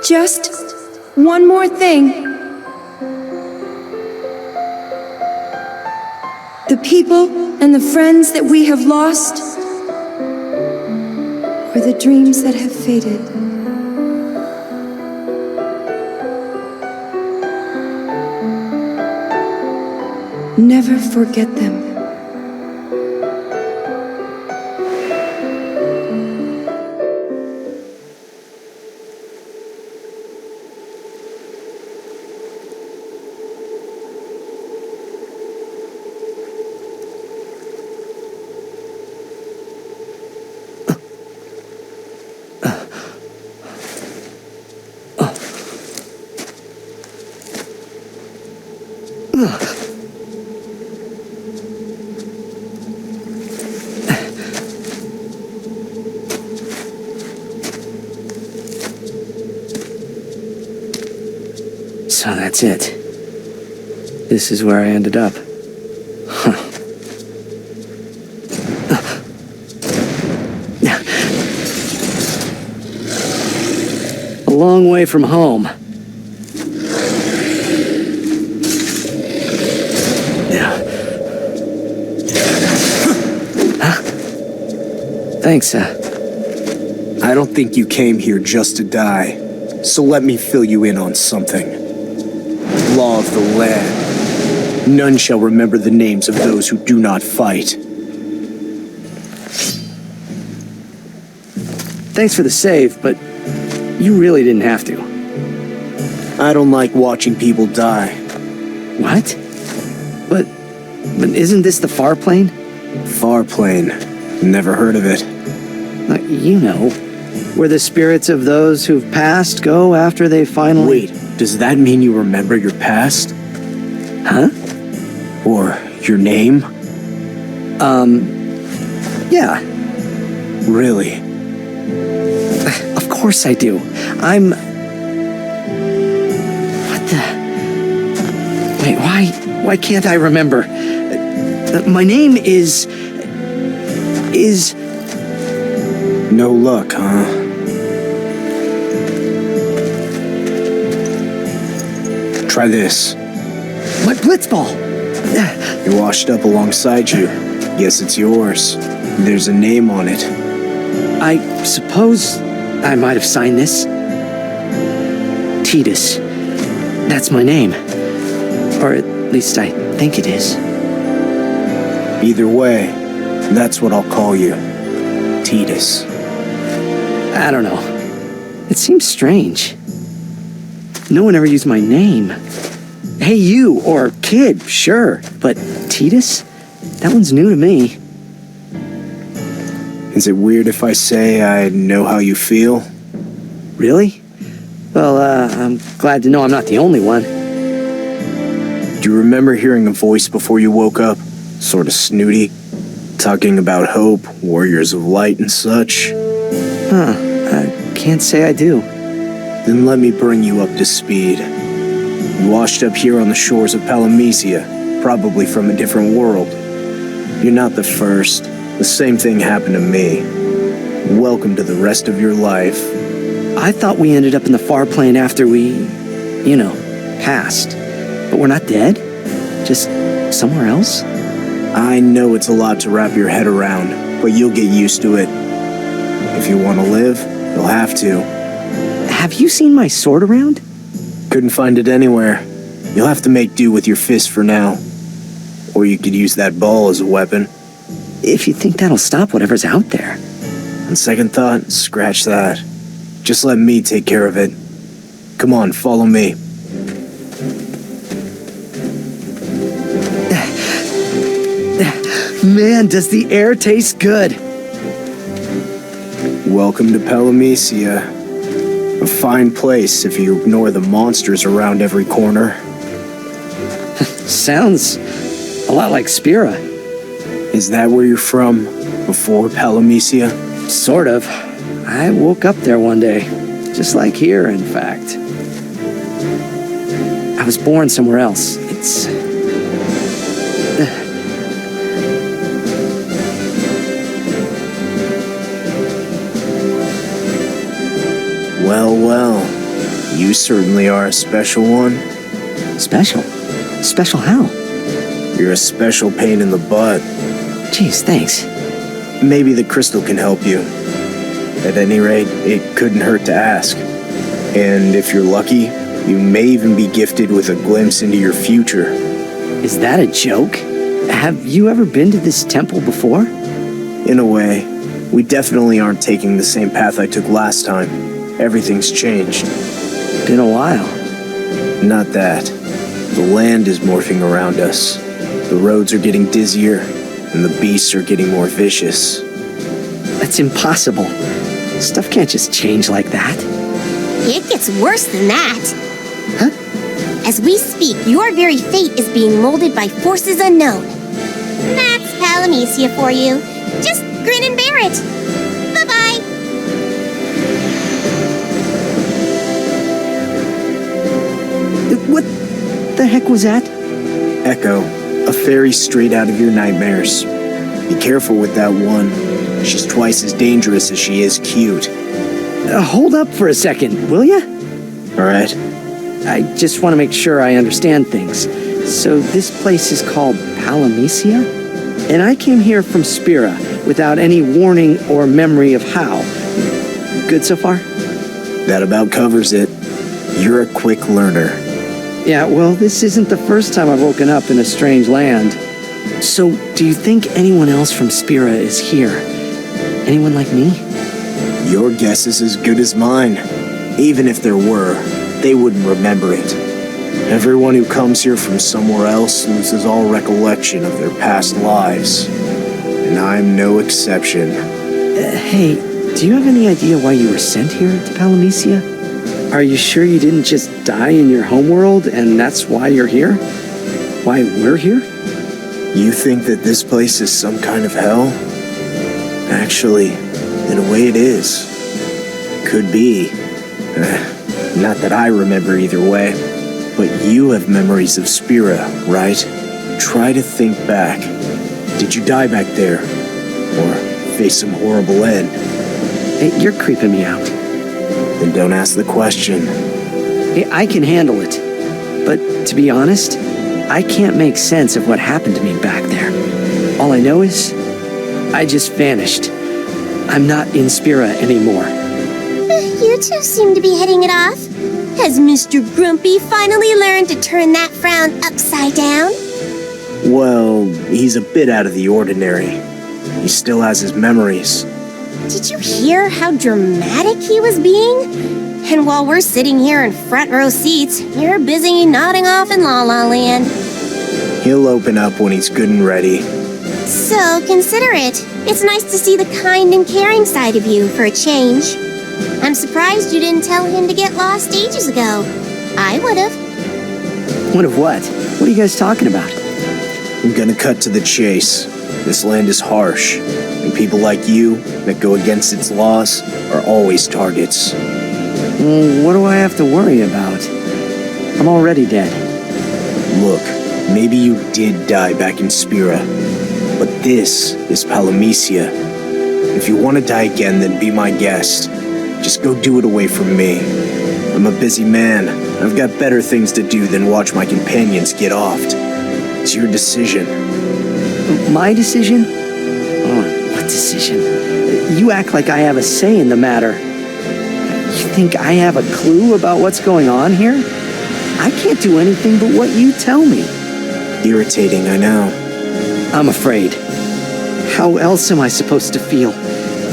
Just one more thing. The people and the friends that we have lost, or the dreams that have faded. Never forget them. So that's it. This is where I ended up. Huh. A long way from home. Huh? Thanks, I don't think you came here just to die, so let me fill you in on something. Law of the land. None shall remember the names of those who do not fight. Thanks for the save, but you really didn't have to. I don't like watching people die. What? But isn't this the far plane? Far plane. Never heard of it. You know, where the spirits of those who've passed go after they finally... Wait, does that mean you remember your past? Huh? Or your name? Yeah. Really? Of course I do. I'm... What the... Wait, why can't I remember? My name is... No luck, huh? Try this. My blitzball! It washed up alongside you. Guess it's yours. There's a name on it. I suppose I might have signed this. Titus. That's my name. Or at least I think it is. Either way, that's what I'll call you. Titus. I don't know. It seems strange. No one ever used my name. Hey, you, or kid, sure. But Titus? That one's new to me. Is it weird if I say I know how you feel? Really? Well, I'm glad to know I'm not the only one. Do you remember hearing a voice before you woke up? Sort of snooty? Talking about hope, warriors of light and such? Huh, I can't say I do. Then let me bring you up to speed. You washed up here on the shores of Palamecia, probably from a different world. You're not the first. The same thing happened to me. Welcome to the rest of your life. I thought we ended up in the far plane after we, passed. But we're not dead? Just somewhere else? I know it's a lot to wrap your head around, but you'll get used to it. If you want to live, you'll have to. Have you seen my sword around? Couldn't find it anywhere. You'll have to make do with your fist for now. Or you could use that ball as a weapon. If you think that'll stop whatever's out there. On second thought, scratch that. Just let me take care of it. Come on, follow me. Man, does the air taste good. Welcome to Palamecia. A fine place if you ignore the monsters around every corner. Sounds a lot like Spira. Is that where you're from, before Palamecia? Sort of. I woke up there one day. Just like here, in fact. I was born somewhere else. It's... Well, You certainly are a special one. Special? Special how? You're a special pain in the butt. Jeez, thanks. Maybe the crystal can help you. At any rate, it couldn't hurt to ask. And if you're lucky, you may even be gifted with a glimpse into your future. Is that a joke? Have you ever been to this temple before? In a way, we definitely aren't taking the same path I took last time. Everything's changed. Been a while. Not that. The land is morphing around us. The roads are getting dizzier, and the beasts are getting more vicious. That's impossible. Stuff can't just change like that. It gets worse than that. Huh? As we speak, your very fate is being molded by forces unknown. That's Palamecia for you. Just grin and bear it. Bye-bye. What the heck was that? Echo, a fairy straight out of your nightmares. Be careful with that one. She's twice as dangerous as she is cute. Hold up for a second, will ya? All right? I just want to make sure I understand things. So this place is called Palamecia? And I came here from Spira without any warning or memory of how. Good so far? That about covers it. You're a quick learner. Yeah, well, this isn't the first time I've woken up in a strange land. So, do you think anyone else from Spira is here? Anyone like me? Your guess is as good as mine. Even if there were, they wouldn't remember it. Everyone who comes here from somewhere else loses all recollection of their past lives. And I'm no exception. Hey, do you have any idea why you were sent here to Palamecia? Are you sure you didn't just die in your homeworld and that's why you're here? Why we're here? You think that this place is some kind of hell? Actually, in a way it is. Could be. Not that I remember either way. But you have memories of Spira, right? Try to think back. Did you die back there? Or face some horrible end? Hey, you're creeping me out. Then don't ask the question. Hey, I can handle it. But to be honest, I can't make sense of what happened to me back there. All I know is, I just vanished. I'm not in Spira anymore. You two seem to be hitting it off. Has Mr. Grumpy finally learned to turn that frown upside down? Well, he's a bit out of the ordinary. He still has his memories. Did you hear how dramatic he was being? And while we're sitting here in front row seats, you're busy nodding off in La La Land. He'll open up when he's good and ready. So consider it. It's nice to see the kind and caring side of you for a change. I'm surprised you didn't tell him to get lost ages ago. I would've. What? What are you guys talking about? I'm gonna cut to the chase. This land is harsh, and people like you that go against its laws are always targets. Well, what do I have to worry about? I'm already dead. Look, maybe you did die back in Spira, but this is Palamecia. If you want to die again, then be my guest. Just go do it away from me. I'm a busy man. I've got better things to do than watch my companions get offed. It's your decision. My decision? Oh, what decision? You act like I have a say in the matter. You think I have a clue about what's going on here? I can't do anything but what you tell me. Irritating, I know. I'm afraid. How else am I supposed to feel?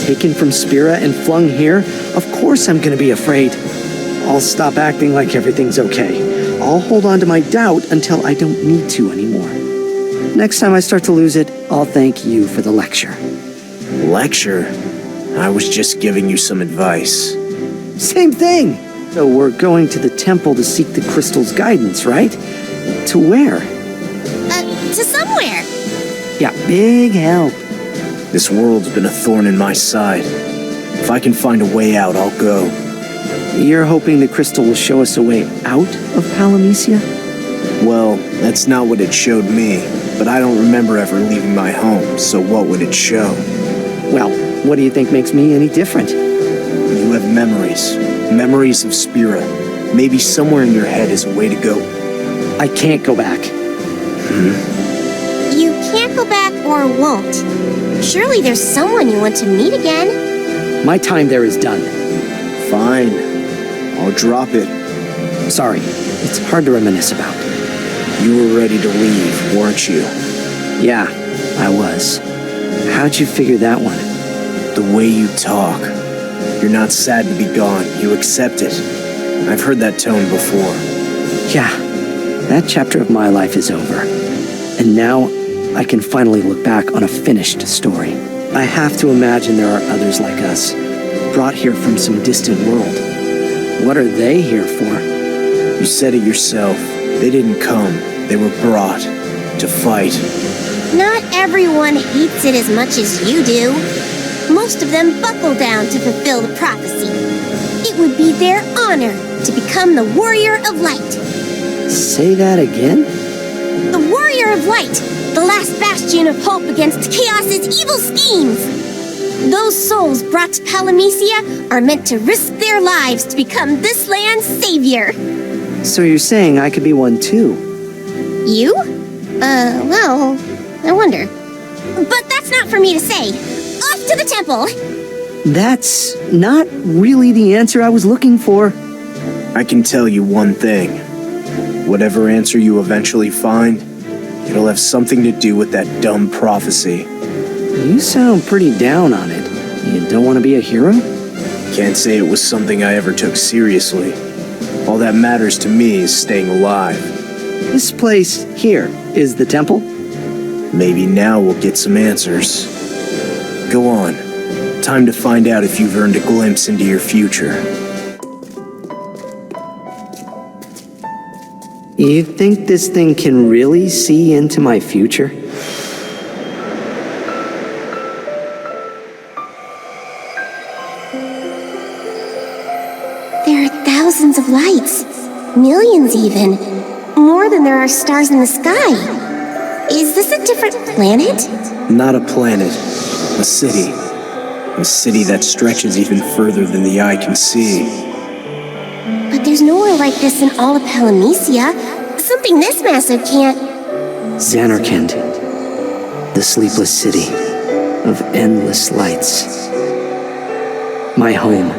Taken from Spira and flung here? Of course I'm gonna be afraid. I'll stop acting like everything's okay. I'll hold on to my doubt until I don't need to anymore. Next time I start to lose it, I'll thank you for the lecture. Lecture? I was just giving you some advice. Same thing! So we're going to the temple to seek the crystal's guidance, right? To where? To somewhere. Yeah, big help. This world's been a thorn in my side. If I can find a way out, I'll go. You're hoping the crystal will show us a way out of Palamecia? Well, that's not what it showed me, but I don't remember ever leaving my home, so what would it show? Well, what do you think makes me any different? You have memories. Memories of Spira. Maybe somewhere in your head is a way to go. I can't go back. You can't go back or won't. Surely there's someone you want to meet again. My time there is done. Fine. I'll drop it. Sorry, it's hard to reminisce about. You were ready to leave, weren't you? Yeah, I was. How'd you figure that one? The way you talk. You're not sad to be gone. You accept it. I've heard that tone before. Yeah, that chapter of my life is over. And now, I can finally look back on a finished story. I have to imagine there are others like us, brought here from some distant world. What are they here for? You said it yourself. They didn't come. They were brought to fight. Not everyone hates it as much as you do. Most of them buckle down to fulfill the prophecy. It would be their honor to become the Warrior of Light. Say that again? The Warrior of Light, the last bastion of hope against Chaos's evil schemes. Those souls brought to Palamecia are meant to risk their lives to become this land's savior. So you're saying I could be one too? You? Well, I wonder. But that's not for me to say. Off to the temple! That's not really the answer I was looking for. I can tell you one thing. Whatever answer you eventually find, it'll have something to do with that dumb prophecy. You sound pretty down on it. You don't want to be a hero? Can't say it was something I ever took seriously. All that matters to me is staying alive. This place here is the temple? Maybe now we'll get some answers. Go on. Time to find out if you've earned a glimpse into your future. You think this thing can really see into my future? There are thousands of lights. Millions even. More than there are stars in the sky. Is this a different planet? Not a planet. A city. A city that stretches even further than the eye can see. But there's nowhere like this in all of Palamecia. Something this massive can't... Zanarkand, the sleepless city of endless lights. My home,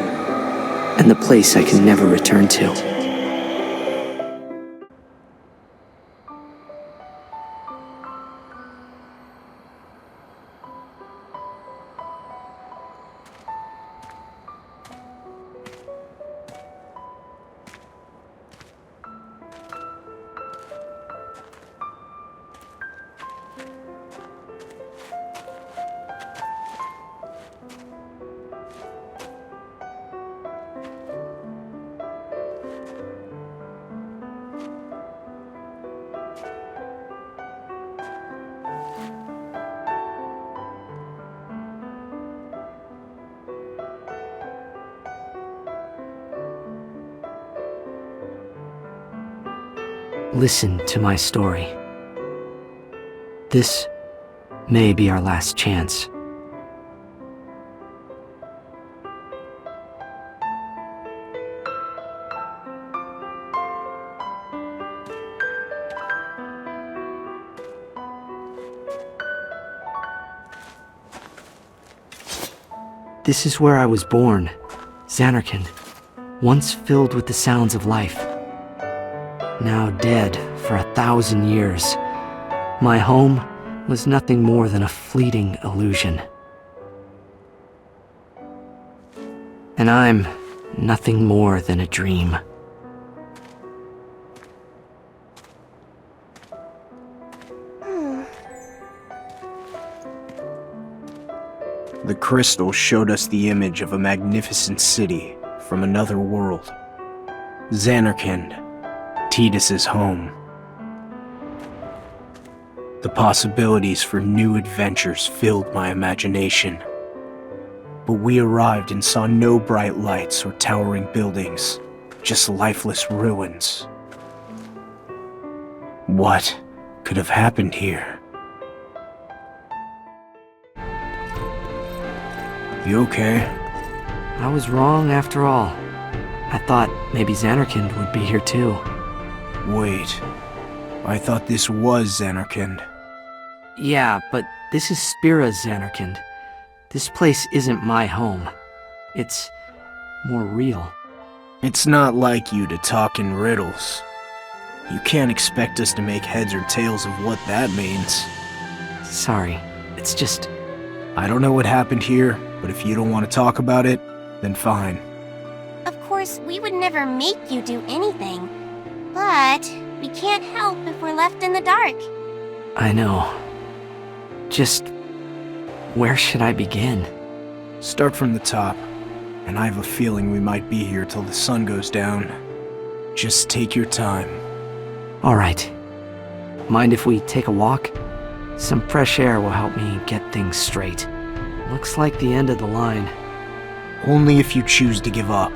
and the place I can never return to. Listen to my story. This may be our last chance. This is where I was born, Zanarkand, once filled with the sounds of life. Now dead for 1,000 years, my home was nothing more than a fleeting illusion. And I'm nothing more than a dream. The crystal showed us the image of a magnificent city from another world. Zanarkand, Tidus's home. The possibilities for new adventures filled my imagination. But we arrived and saw no bright lights or towering buildings, just lifeless ruins. What could have happened here? You okay? I was wrong after all. I thought maybe Xanarkand would be here too. Wait, I thought this was Xanarkand. Yeah, but this is Spira's Xanarkand. This place isn't my home. It's more real. It's not like you to talk in riddles. You can't expect us to make heads or tails of what that means. Sorry, it's just... I don't know what happened here, but if you don't want to talk about it, then fine. Of course, we would never make you do anything. But we can't help if we're left in the dark. I know. Just... where should I begin? Start from the top, and I have a feeling we might be here till the sun goes down. Just take your time. Alright. Mind if we take a walk? Some fresh air will help me get things straight. Looks like the end of the line. Only if you choose to give up.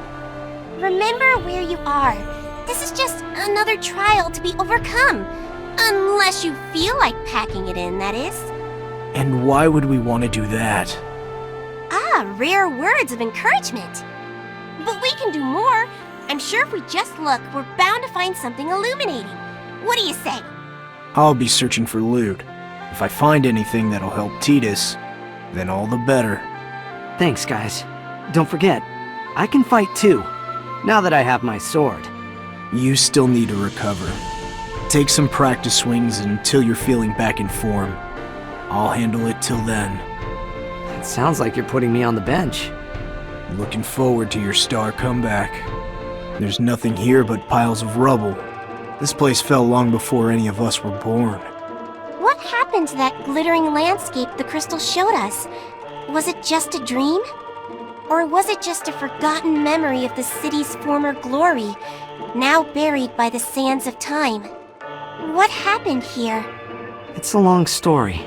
Remember where you are. This is just another trial to be overcome. Unless you feel like packing it in, that is. And why would we want to do that? Ah, rare words of encouragement. But we can do more. I'm sure if we just look, we're bound to find something illuminating. What do you say? I'll be searching for loot. If I find anything that'll help Titus, then all the better. Thanks, guys. Don't forget, I can fight too, now that I have my sword. You still need to recover. Take some practice swings until you're feeling back in form. I'll handle it till then. It sounds like you're putting me on the bench. Looking forward to your star comeback. There's nothing here but piles of rubble. This place fell long before any of us were born. What happened to that glittering landscape the crystal showed us? Was it just a dream? Or was it just a forgotten memory of the city's former glory, now buried by the sands of time? What happened here? It's a long story.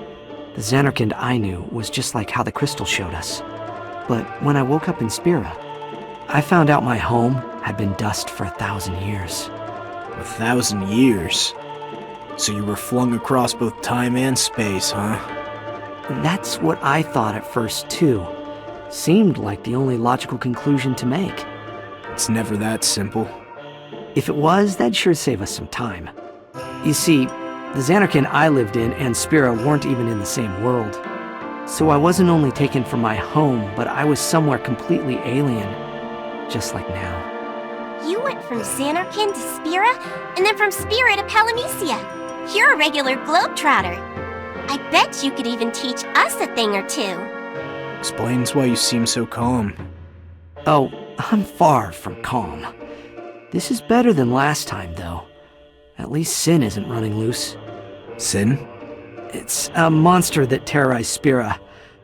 The Xanarkand I knew was just like how the crystal showed us. But when I woke up in Spira, I found out my home had been dust for 1,000 years. 1,000 years? So you were flung across both time and space, huh? That's what I thought at first, too. Seemed like the only logical conclusion to make. It's never that simple. If it was, that'd sure save us some time. You see, the Xanarkand I lived in and Spira weren't even in the same world. So I wasn't only taken from my home, but I was somewhere completely alien. Just like now. You went from Xanarkand to Spira, and then from Spira to Palamecia. You're a regular globetrotter. I bet you could even teach us a thing or two. Explains why you seem so calm. Oh, I'm far from calm. This is better than last time, though. At least Sin isn't running loose. Sin? It's a monster that terrorized Spira.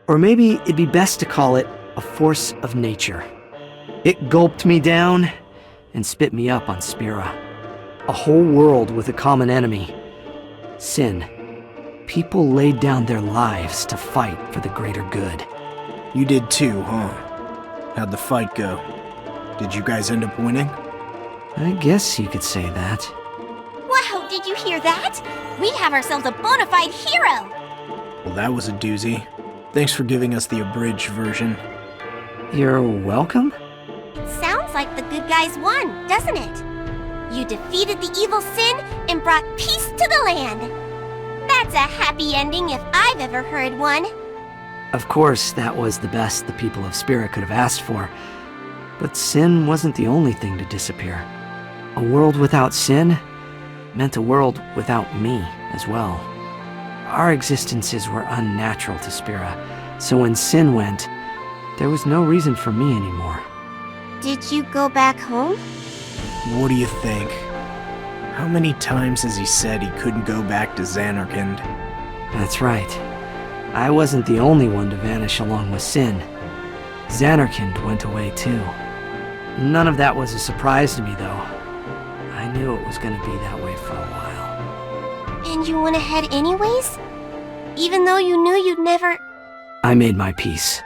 Or maybe it'd be best to call it a force of nature. It gulped me down and spit me up on Spira. A whole world with a common enemy. Sin. People laid down their lives to fight for the greater good. You did too, huh? How'd the fight go? Did you guys end up winning? I guess you could say that. Wow, did you hear that? We have ourselves a bona fide hero! Well, that was a doozy. Thanks for giving us the abridged version. You're welcome? Sounds like the good guys won, doesn't it? You defeated the evil Sin and brought peace to the land. That's a happy ending if I've ever heard one. Of course, that was the best the people of Spira could have asked for. But Sin wasn't the only thing to disappear. A world without Sin meant a world without me as well. Our existences were unnatural to Spira, so when Sin went, there was no reason for me anymore. Did you go back home? What do you think? How many times has he said he couldn't go back to Xanarkand? That's right. I wasn't the only one to vanish along with Sin. Xanarkand went away too. None of that was a surprise to me, though. I knew it was going to be that way for a while. And you went ahead anyways? Even though you knew you'd never... I made my peace.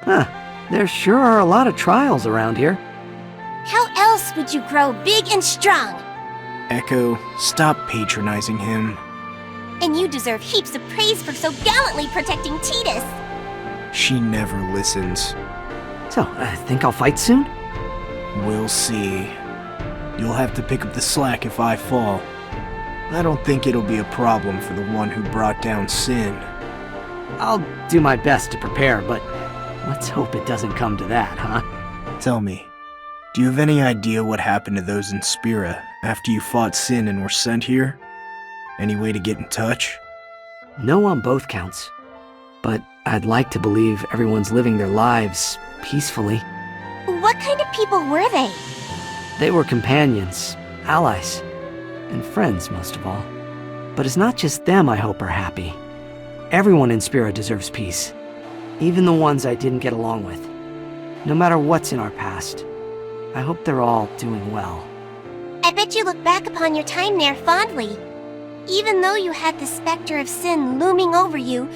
Huh. There sure are a lot of trials around here. How else would you grow big and strong? Echo, stop patronizing him. And you deserve heaps of praise for so gallantly protecting Titus. She never listens. So, think I'll fight soon? We'll see. You'll have to pick up the slack if I fall. I don't think it'll be a problem for the one who brought down Sin. I'll do my best to prepare, but let's hope it doesn't come to that, huh? Tell me, do you have any idea what happened to those in Spira after you fought Sin and were sent here? Any way to get in touch? No on both counts. But I'd like to believe everyone's living their lives peacefully. What kind of people were they? They were companions, allies, and friends most of all. But it's not just them I hope are happy. Everyone in Spira deserves peace. Even the ones I didn't get along with. No matter what's in our past, I hope they're all doing well. I bet you look back upon your time there fondly. Even though you had the specter of Sin looming over you,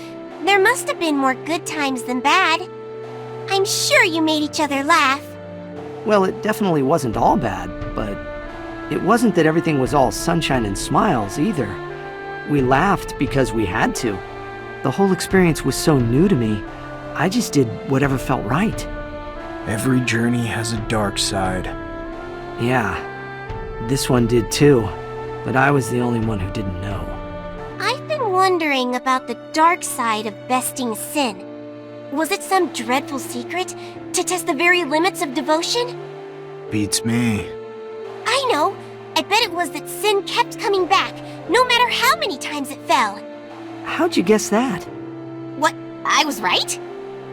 there must have been more good times than bad. I'm sure you made each other laugh. Well, it definitely wasn't all bad, but it wasn't that everything was all sunshine and smiles either. We laughed because we had to. The whole experience was so new to me, I just did whatever felt right. Every journey has a dark side. Yeah, this one did too, but I was the only one who didn't know. I've been wondering about the dark side of besting Sin. Was it some dreadful secret to test the very limits of devotion? Beats me. I know. I bet it was that Sin kept coming back, no matter how many times it fell. How'd you guess that? What? I was right?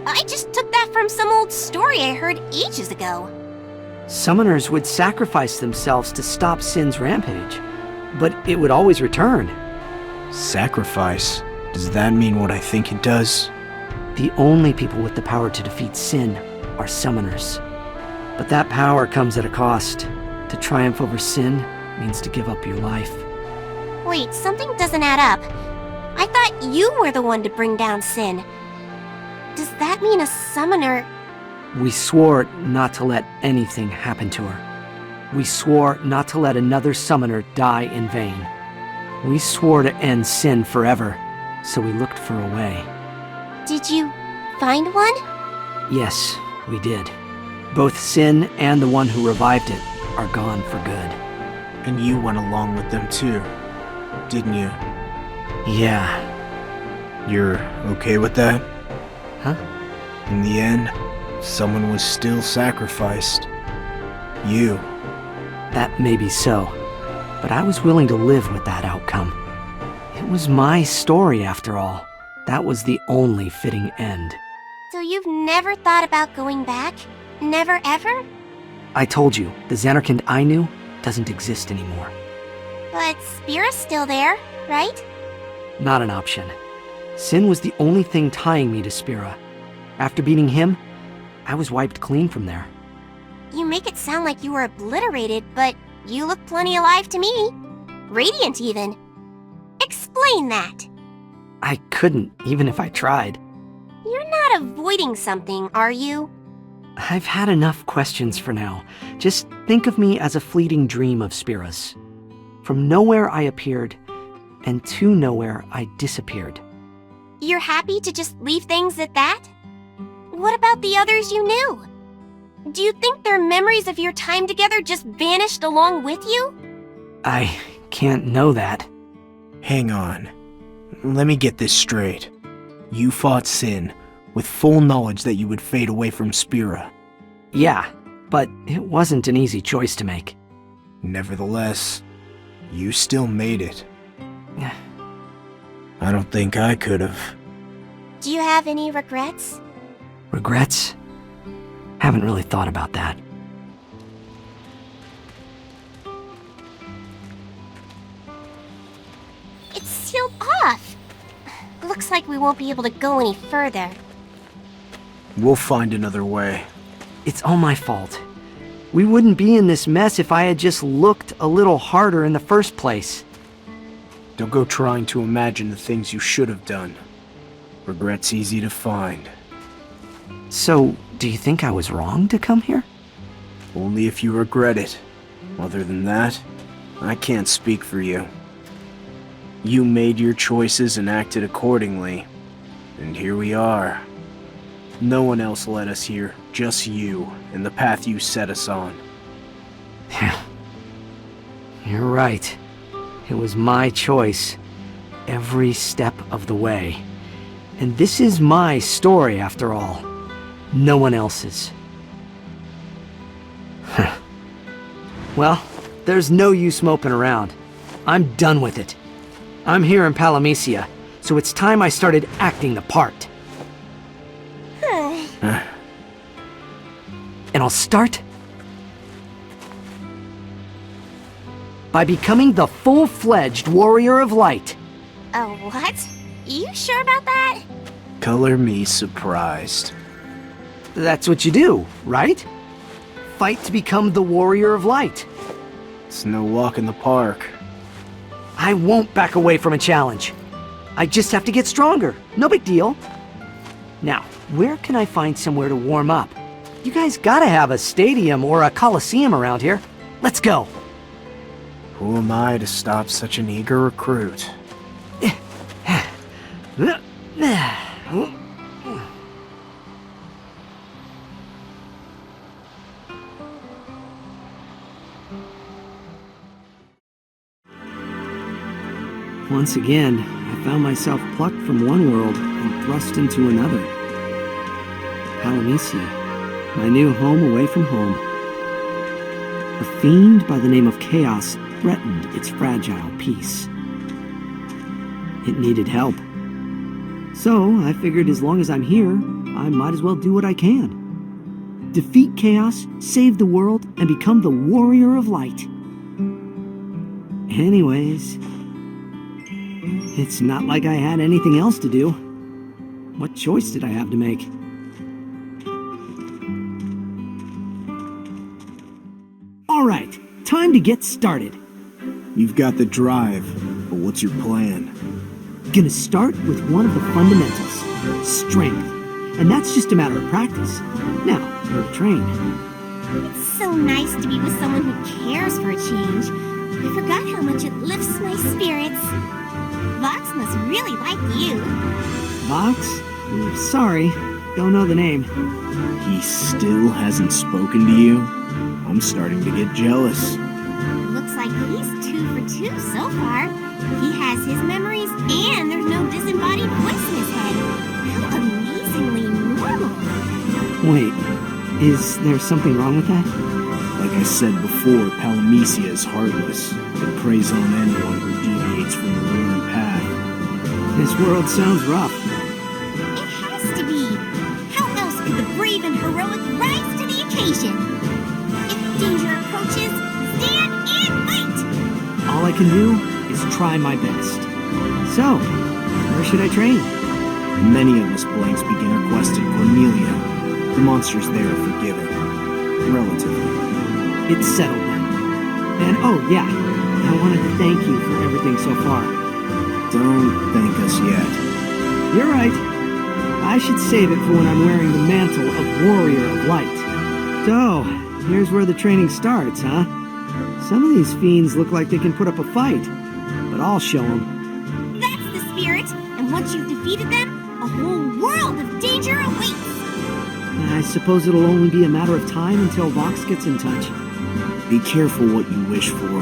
I just took that from some old story I heard ages ago. Summoners would sacrifice themselves to stop Sin's rampage, but it would always return. Sacrifice? Does that mean what I think it does? The only people with the power to defeat Sin are summoners. But that power comes at a cost. To triumph over Sin means to give up your life. Wait, something doesn't add up. I thought you were the one to bring down Sin. Does that mean a summoner... We swore not to let anything happen to her. We swore not to let another summoner die in vain. We swore to end Sin forever, so we looked for a way. Did you find one? Yes, we did. Both Sin and the one who revived it are gone for good. And you went along with them too, didn't you? Yeah. You're okay with that? Huh? In the end, someone was still sacrificed. You. That may be so, but I was willing to live with that outcome. It was my story after all. That was the only fitting end. So you've never thought about going back? Never ever? I told you, the Xanarkand I knew doesn't exist anymore. But Spira's still there, right? Not an option. Sin was the only thing tying me to Spira. After beating him, I was wiped clean from there. You make it sound like you were obliterated, but you look plenty alive to me. Radiant, even. Explain that. I couldn't, even if I tried. You're not avoiding something, are you? I've had enough questions for now. Just think of me as a fleeting dream of Spira's. From nowhere I appeared, and to nowhere I disappeared. You're happy to just leave things at that? What about the others you knew? Do you think their memories of your time together just vanished along with you? I can't know that. Hang on. Let me get this straight. You fought Sin, with full knowledge that you would fade away from Spira. Yeah, but it wasn't an easy choice to make. Nevertheless, you still made it. I don't think I could have. Do you have any regrets? Regrets? Haven't really thought about that. It's sealed off. Looks like we won't be able to go any further. We'll find another way. It's all my fault. We wouldn't be in this mess if I had just looked a little harder in the first place. Don't go trying to imagine the things you should have done. Regret's easy to find. So, do you think I was wrong to come here? Only if you regret it. Other than that, I can't speak for you. You made your choices and acted accordingly. And here we are. No one else led us here, just you, and the path you set us on. You're right. It was my choice, every step of the way. And this is my story, after all. No one else's. Well, there's no use moping around. I'm done with it. I'm here in Palamecia, so it's time I started acting the part. And I'll start by becoming the full-fledged Warrior of Light. Oh, what? You sure about that? Color me surprised. That's what you do, right? Fight to become the Warrior of Light. It's no walk in the park. I won't back away from a challenge. I just have to get stronger. No big deal. Now, where can I find somewhere to warm up? You guys gotta have a stadium or a coliseum around here. Let's go. Who am I to stop such an eager recruit? Once again, I found myself plucked from one world and thrust into another. Palamecia, my new home away from home. A fiend by the name of Chaos threatened its fragile peace. It needed help. So I figured as long as I'm here, I might as well do what I can. Defeat Chaos, save the world, and become the Warrior of Light. Anyways, it's not like I had anything else to do. What choice did I have to make? Alright, time to get started. You've got the drive, but what's your plan? Gonna start with one of the fundamentals, strength. And that's just a matter of practice. Now, where to train. It's so nice to be with someone who cares for a change. I forgot how much it lifts my spirits. Vox must really like you. Vox? Sorry, don't know the name. He still hasn't spoken to you? I'm starting to get jealous. Looks like he's 2 for 2 so far. He has his memories and there's no disembodied voice in his head. How amazingly normal. Wait, is there something wrong with that? Like I said before, Palamecia is heartless. It preys on anyone who deviates from the worn path. This world sounds rough. It has to be. How else could the brave and heroic rise to the occasion? If danger approaches, stand and fight! All I can do is try my best. So, where should I train? Many of us blanks beginner quested Cornelia. The monsters there are forgiving. Relatively. It's settled then. And oh yeah, I wanted to thank you for everything so far. Don't thank us yet. You're right. I should save it for when I'm wearing the mantle of Warrior of Light. So, here's where the training starts, huh? Some of these fiends look like they can put up a fight, but I'll show them. That's the spirit, and once you've defeated them, a whole world of danger awaits! I suppose it'll only be a matter of time until Vox gets in touch. Be careful what you wish for.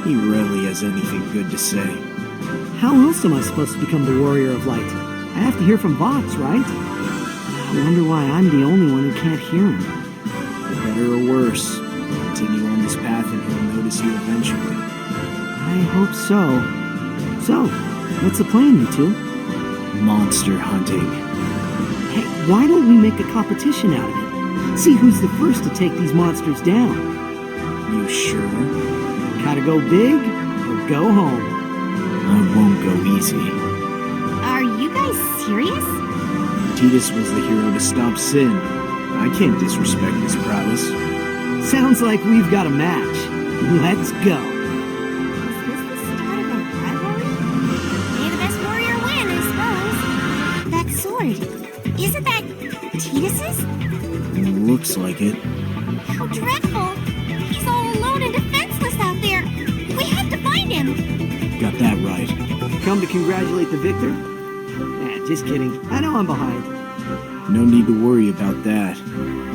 He rarely has anything good to say. How else am I supposed to become the Warrior of Light? I have to hear from Vox, right? I wonder why I'm the only one who can't hear him. For better or worse, continue on this path and he'll notice you eventually. I hope so. So, what's the plan, you two? Monster hunting. Hey, why don't we make a competition out of it? See who's the first to take these monsters down. You sure? Gotta go big or go home. I won't go easy. Are you guys serious? Titus was the hero to stop sin. I can't disrespect his prowess. Sounds like we've got a match. Let's go. Is this the start of a rivalry? May the best warrior win, I suppose. That sword, isn't that Titus's? Looks like it. How dreadful! He's all alone and defenseless out there. We have to find him. Got that right. Come to congratulate the victor? Just kidding. I know I'm behind. No need to worry about that.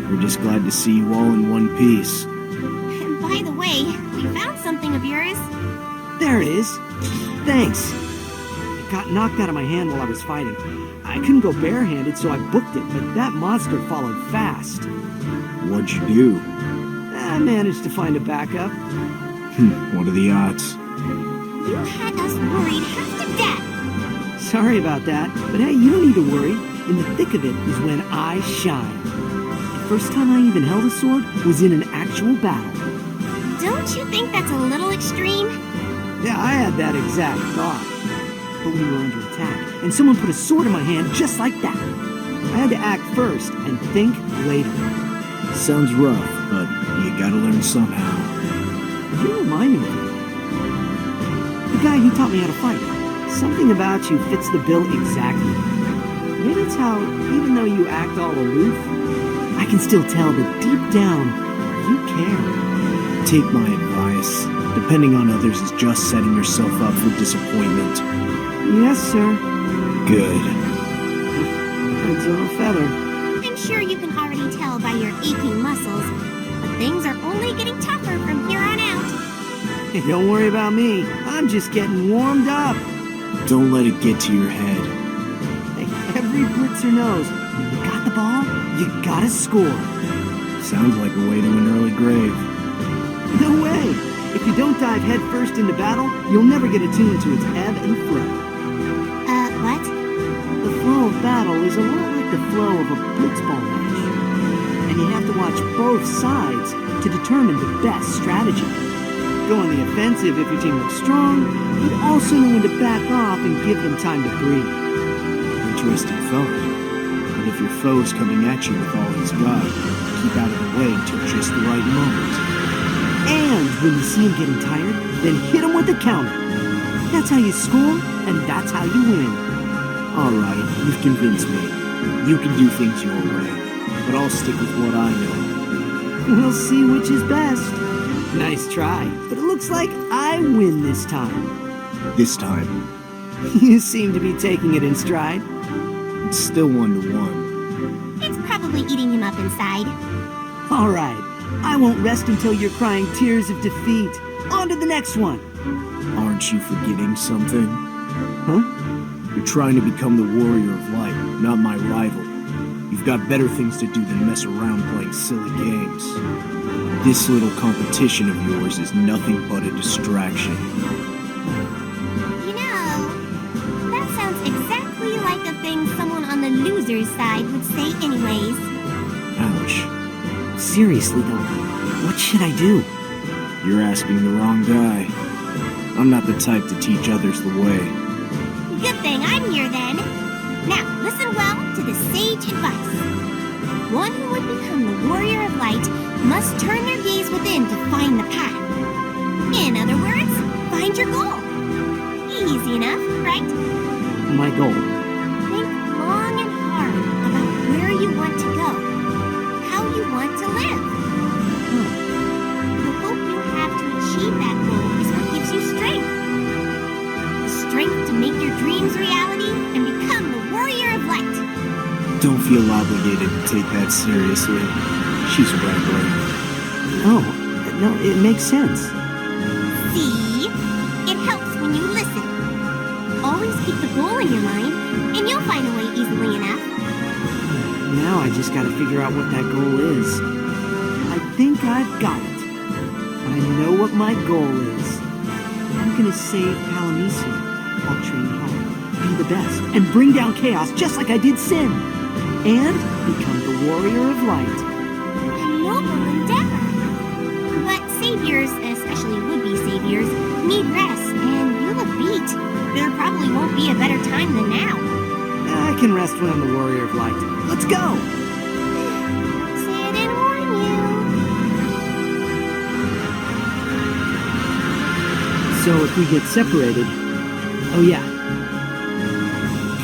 We're just glad to see you all in one piece. And by the way, we found something of yours. There it is. Thanks. It got knocked out of my hand while I was fighting. I couldn't go barehanded, so I booked it, but that monster followed fast. What'd you do? I managed to find a backup. What are the odds? You had us worried half to death. Sorry about that, but hey, you don't need to worry. In the thick of it is when I shine. The first time I even held a sword was in an actual battle. Don't you think that's a little extreme? Yeah, I had that exact thought. But we were under attack, and someone put a sword in my hand just like that. I had to act first and think later. Sounds rough, but you gotta learn somehow. You remind me of it. The guy who taught me how to fight. Something about you fits the bill exactly. Maybe it's how, even though you act all aloof, I can still tell that deep down, you care. Take my advice. Depending on others is just setting yourself up for disappointment. Yes, sir. Good. Birds of a feather. I'm sure you can already tell by your aching muscles, but things are only getting tougher from here on out. Hey, don't worry about me. I'm just getting warmed up. Don't let it get to your head. Hey, every Blitzer knows, when you got the ball, you gotta score. Sounds like a way to an early grave. No way! If you don't dive headfirst into battle, you'll never get attuned to its ebb and flow. What? The flow of battle is a lot like the flow of a blitzball match. And you have to watch both sides to determine the best strategy. Go on the offensive if your team looks strong, but also know when to back off and give them time to breathe. Interesting thought. But if your foe's coming at you with all he's got, keep out of the way until just the right moment. And when you see him getting tired, then hit him with a counter. That's how you score, and that's how you win. Alright, you've convinced me. You can do things your way, but I'll stick with what I know. We'll see which is best. Nice try, but it looks like I win this time. This time, You seem to be taking it in stride. it's still 1-1. It's probably eating him up inside. All right, I won't rest until you're crying tears of defeat. On to the next one. Aren't you forgetting something? Huh? You're trying to become the warrior of light, not my rival. You've got better things to do than mess around playing silly games. This little competition of yours is nothing but a distraction. You know, that sounds exactly like a thing someone on the loser's side would say anyways. Ouch. Seriously, though, what should I do? You're asking the wrong guy. I'm not the type to teach others the way. Good thing I'm here then. Now, listen well to this sage advice. One who would become the warrior of light must turn their gaze within to find the path. In other words, find your goal. Easy enough, right? My goal. Think long and hard about where you want to go, how you want to live. The hope you have to achieve that goal is what gives you strength. The strength to make your dreams reality and become the warrior of light. Don't feel obligated to take that seriously. She's rambling. No, it makes sense. See? It helps when you listen. Always keep the goal in your mind, and you'll find a way easily enough. Now I just gotta figure out what that goal is. I think I've got it. I know what my goal is. I'm gonna save Palamecia. I'll train hard, be the best, and bring down chaos just like I did Sin. And become the warrior of light. A noble endeavor. But saviors, especially would-be saviors, need rest, and you look beat. There probably won't be a better time than now. I can rest when I'm the warrior of light. Let's go! Say I didn't warn you. So if we get separated... Oh yeah.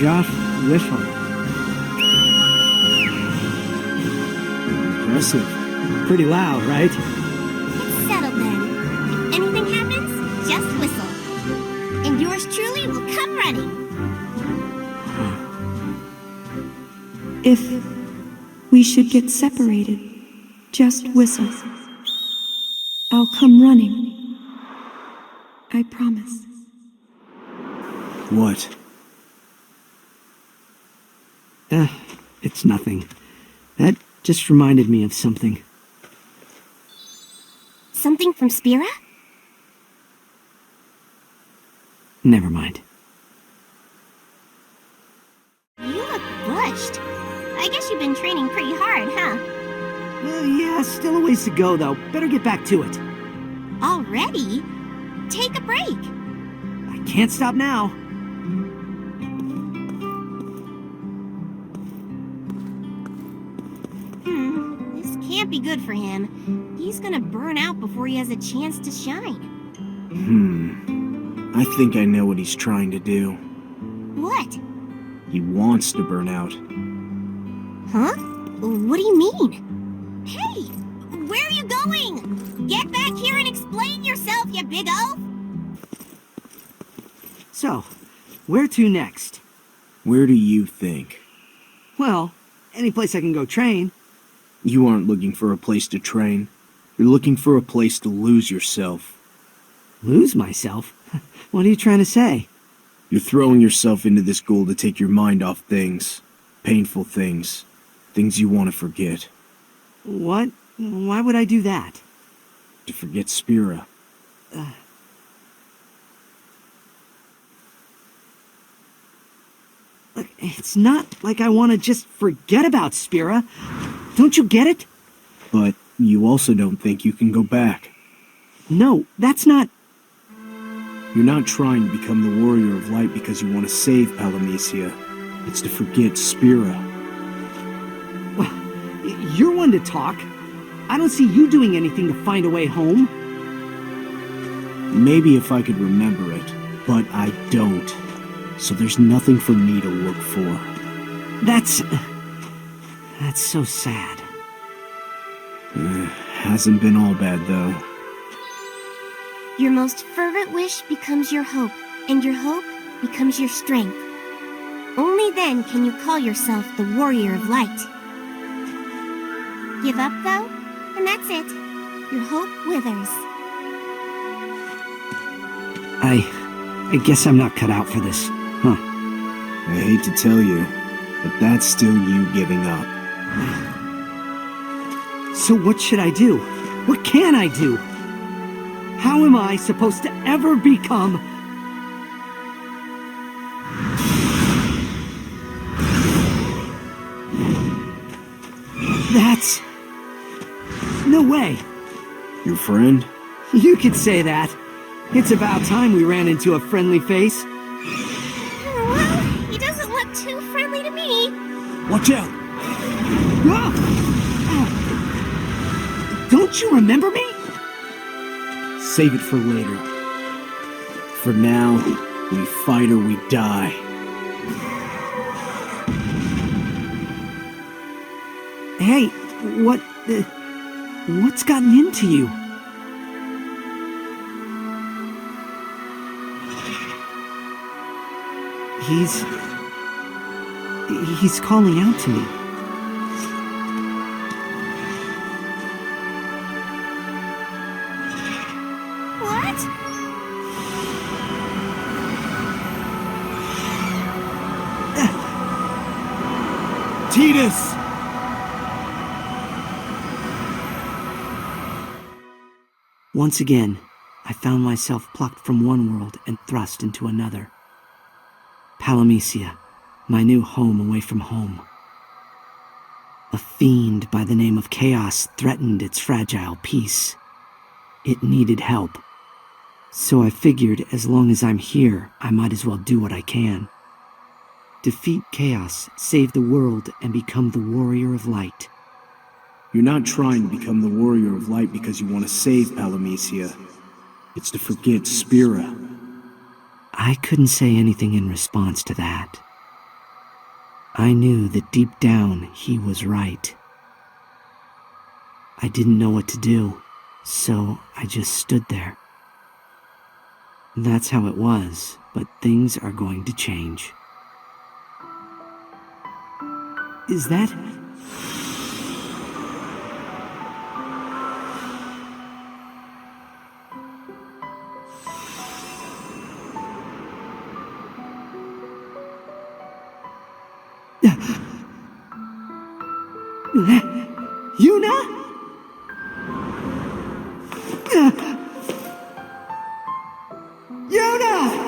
Josh Wishel. Impressive. Pretty loud, right? It's settled then. If anything happens, just whistle. And yours truly will come running. If we should get separated, just whistle. I'll come running. I promise. What? It's nothing. That just reminded me of something. Something from Spira? Never mind. You look blushed. I guess you've been training pretty hard, huh? Yeah, still a ways to go, though. Better get back to it. Already? Take a break. I can't stop now. This can't be good for him. He's gonna burn out before he has a chance to shine. I think I know what he's trying to do. What? He wants to burn out. Huh? What do you mean? Hey! Where are you going? Get back here and explain yourself, you big oaf! So, where to next? Where do you think? Well, any place I can go train. You aren't looking for a place to train. You're looking for a place to lose yourself. Lose myself? What are you trying to say? You're throwing yourself into this goal to take your mind off things. Painful things. Things you want to forget. What? Why would I do that? To forget Spira. Look, it's not like I want to just forget about Spira. Don't you get it? But you also don't think you can go back. No, that's not... You're not trying to become the warrior of light because you want to save Palamecia. It's to forget Spira. Well, you're one to talk. I don't see you doing anything to find a way home. Maybe if I could remember it, but I don't. So there's nothing for me to look for. That's so sad. Hasn't been all bad, though. Your most fervent wish becomes your hope, and your hope becomes your strength. Only then can you call yourself the warrior of light. Give up, though, and that's it. Your hope withers. I guess I'm not cut out for this, huh? I hate to tell you, but that's still you giving up. So what should I do? What can I do? How am I supposed to ever become... That's... No way. Your friend? You could say that. It's about time we ran into a friendly face. Well, he doesn't look too friendly to me. Watch out! Ah! Don't you remember me? Save it for later. For now, we fight or we die. Hey, what's gotten into you? He's calling out to me. What? Tidus! Once again, I found myself plucked from one world and thrust into another. Palamecia, my new home away from home. A fiend by the name of Chaos threatened its fragile peace. It needed help. So I figured as long as I'm here, I might as well do what I can. Defeat Chaos, save the world, and become the warrior of light. You're not trying to become the warrior of light because you want to save Palamecia. It's to forget Spira. I couldn't say anything in response to that. I knew that deep down he was right. I didn't know what to do, so I just stood there. That's how it was, but things are going to change. Is that... Yuna? Yuna!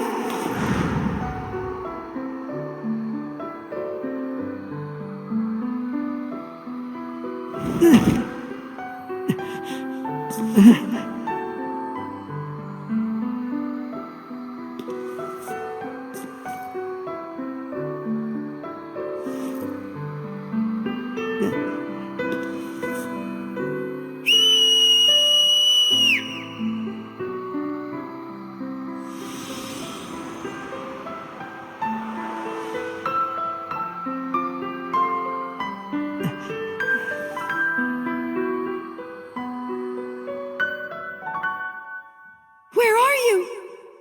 Where are you?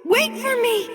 Wait for me!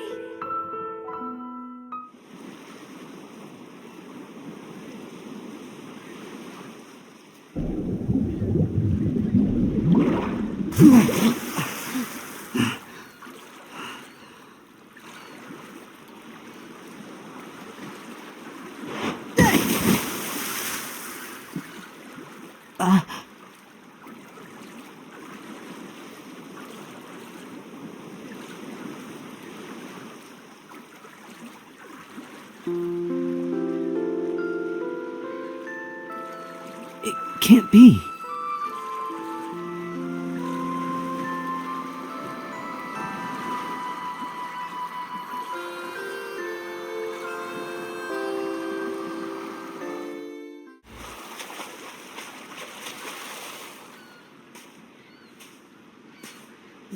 It can't be.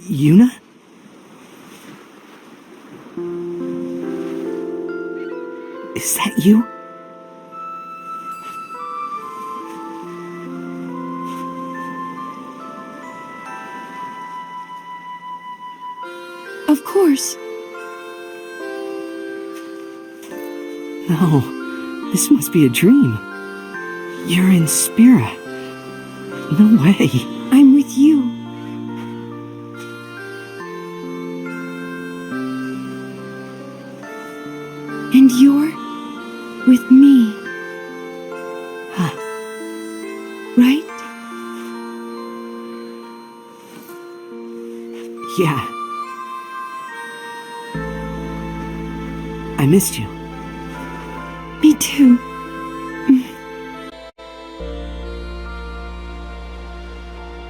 Yuna? Is that you? Of course. No, this must be a dream. You're in Spira. No way. I'm with you. And you're with me. Huh. Right? Yeah. I missed you. Me too.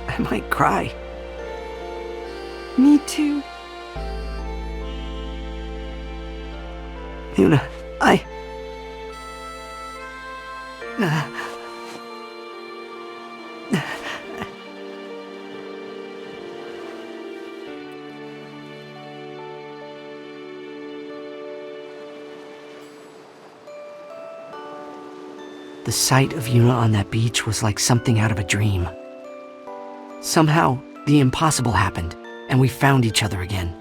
I might cry. Me too. Yuna, The sight of Yuna on that beach was like something out of a dream. Somehow, the impossible happened, and we found each other again.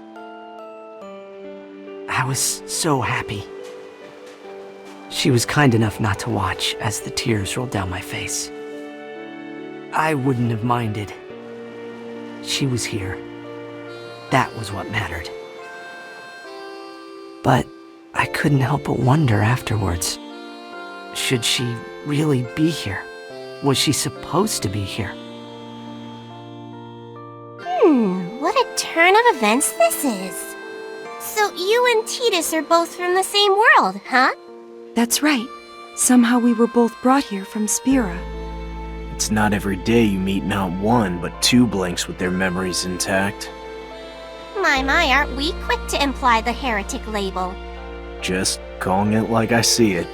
I was so happy. She was kind enough not to watch as the tears rolled down my face. I wouldn't have minded. She was here. That was what mattered. But I couldn't help but wonder afterwards. Should she really be here? Was she supposed to be here? What a turn of events this is. So you and Titus are both from the same world, huh? That's right. Somehow we were both brought here from Spira. It's not every day you meet not one, but two blanks with their memories intact. My, aren't we quick to imply the heretic label? Just calling it like I see it.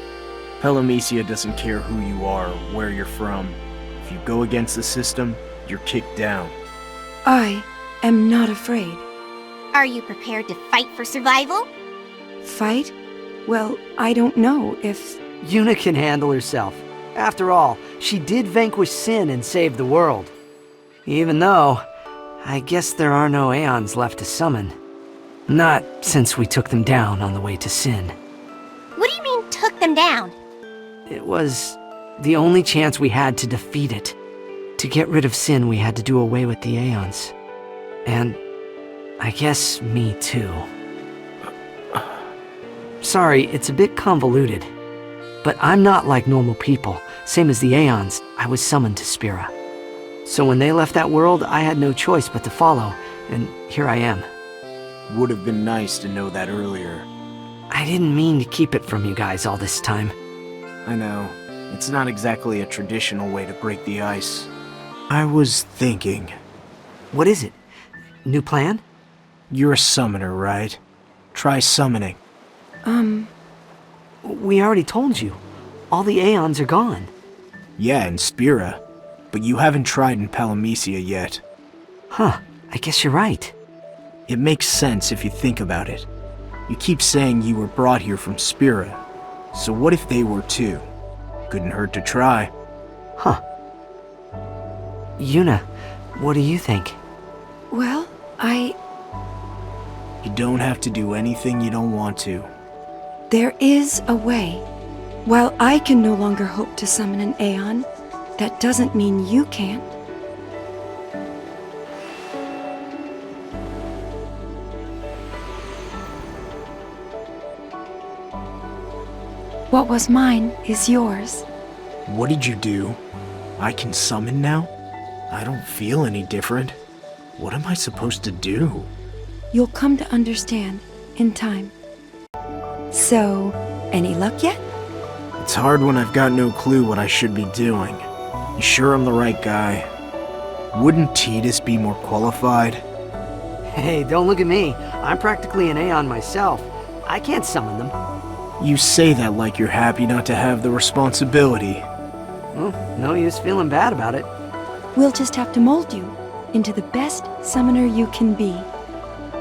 Palamecia doesn't care who you are or where you're from. If you go against the system, you're kicked down. I am not afraid. Are you prepared to fight for survival? Fight? Well, I don't know if... Yuna can handle herself. After all, she did vanquish sin and save the world. Even though, I guess there are no Aeons left to summon. Not since we took them down on the way to sin. What do you mean, took them down? It was the only chance we had to defeat it. To get rid of sin, we had to do away with the Aeons. And I guess me too. Sorry, it's a bit convoluted. But I'm not like normal people. Same as the Aeons, I was summoned to Spira. So when they left that world, I had no choice but to follow, and here I am. Would have been nice to know that earlier. I didn't mean to keep it from you guys all this time. I know. It's not exactly a traditional way to break the ice. I was thinking. What is it? New plan? You're a summoner, right? Try summoning. We already told you. All the Aeons are gone. Yeah, in Spira. But you haven't tried in Palamecia yet. Huh, I guess you're right. It makes sense if you think about it. You keep saying you were brought here from Spira. So what if they were too? Couldn't hurt to try. Huh. Yuna, what do you think? Well, You don't have to do anything you don't want to. there is a way. While I can no longer hope to summon an Aeon, that doesn't mean you can't. What was mine is yours. What did you do? I can summon now? I don't feel any different. What am I supposed to do? You'll come to understand in time. So, any luck yet? It's hard when I've got no clue what I should be doing. You sure I'm the right guy? Wouldn't Titus be more qualified? Hey, don't look at me. I'm practically an Aeon myself. I can't summon them. You say that like you're happy not to have the responsibility. Well, no use feeling bad about it. We'll just have to mold you into the best summoner you can be.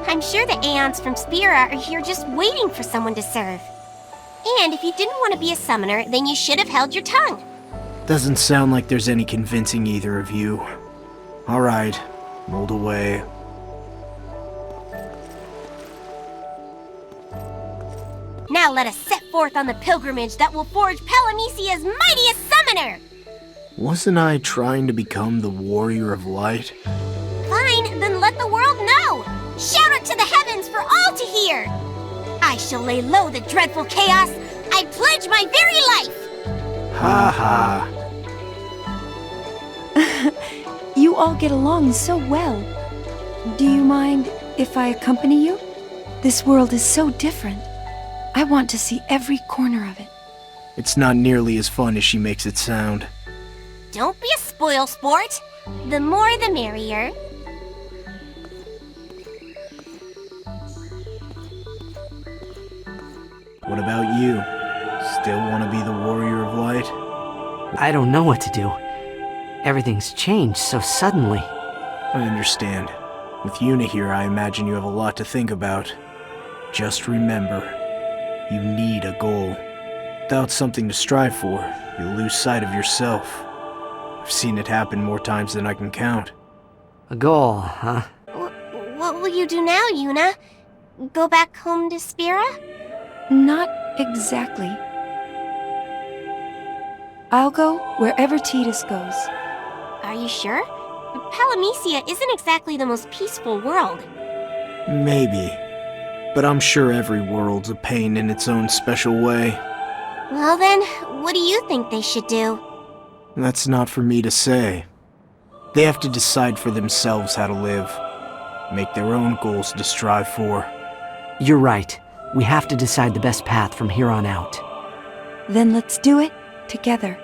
I'm sure the Aeons from Spira are here just waiting for someone to serve. And if you didn't want to be a summoner, then you should have held your tongue. Doesn't sound like there's any convincing either of you. Alright, mold away. Now let us set forth on the pilgrimage that will forge Palamecia's mightiest summoner! Wasn't I trying to become the warrior of light? Fine, then let the world know! Shout it to the heavens for all to hear! I shall lay low the dreadful chaos! I pledge my very life! Ha ha. You all get along so well. Do you mind if I accompany you? This world is so different. I want to see every corner of it. It's not nearly as fun as she makes it sound. Don't be a spoil sport! The more the merrier. What about you? Still want to be the warrior of light? I don't know what to do. Everything's changed so suddenly. I understand. With Yuna here, I imagine you have a lot to think about. Just remember, you need a goal. Without something to strive for, you'll lose sight of yourself. I've seen it happen more times than I can count. A goal, huh? What will you do now, Yuna? Go back home to Spira? Not exactly. I'll go wherever Titus goes. Are you sure? Palamecia isn't exactly the most peaceful world. Maybe. But I'm sure every world's a pain in its own special way. Well then, what do you think they should do? That's not for me to say. They have to decide for themselves how to live. Make their own goals to strive for. You're right. We have to decide the best path from here on out. Then let's do it together.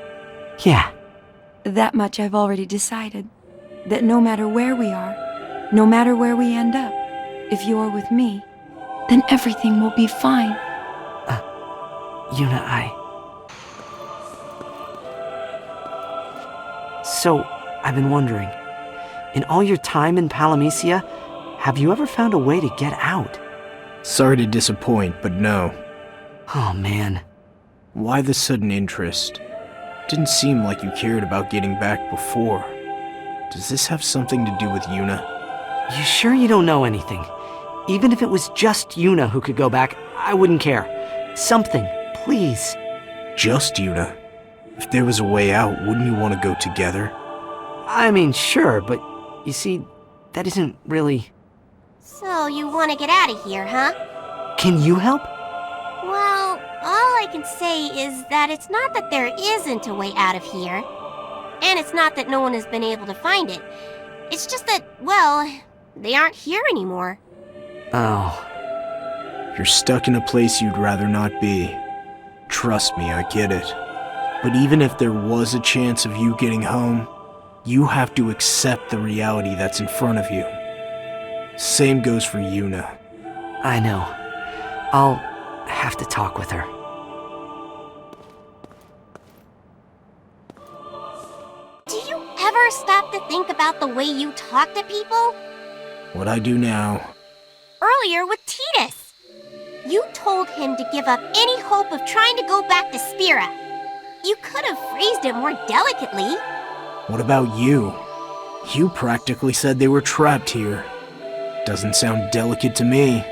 Yeah. That much I've already decided. That no matter where we are, no matter where we end up, if you're with me, then everything will be fine. Yuna, So, I've been wondering, in all your time in Palamecia, have you ever found a way to get out? Sorry to disappoint, but no. Oh, man. Why the sudden interest? Didn't seem like you cared about getting back before. Does this have something to do with Yuna? You sure you don't know anything? Even if it was just Yuna who could go back, I wouldn't care. Something, please. Just Yuna? If there was a way out, wouldn't you want to go together? I mean, sure, but you see, that isn't really... So you want to get out of here, huh? Can you help? Well, all I I can say is that it's not that there isn't a way out of here. And it's not that no one has been able to find it. It's just that, well, they aren't here anymore. Oh. You're stuck in a place you'd rather not be. Trust me, I get it. But even if there was a chance of you getting home, you have to accept the reality that's in front of you. Same goes for Yuna. I know. I'll have to talk with her. Do you ever stop to think about the way you talk to people? What I do now. Earlier with Tidus. You told him to give up any hope of trying to go back to Spira. You could have phrased it more delicately. What about you? You practically said they were trapped here. Doesn't sound delicate to me.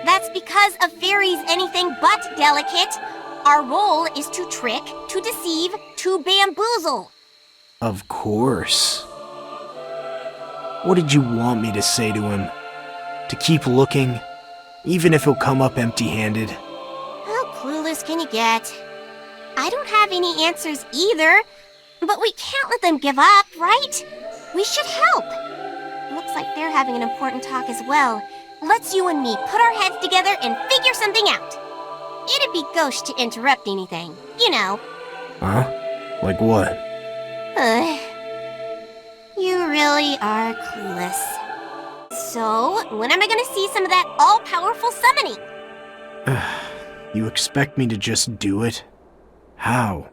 That's because a fairy's anything but delicate. Our role is to trick, to deceive, to bamboozle. Of course. What did you want me to say to him? To keep looking? Even if he'll come up empty-handed? How clueless can you get? I don't have any answers either, but we can't let them give up, right? We should help. Looks like they're having an important talk as well. Let's you and me put our heads together and figure something out. It'd be gauche to interrupt anything, you know. Huh? Like what? You really are clueless. So, when am I gonna see some of that all-powerful summoning? You expect me to just do it? How?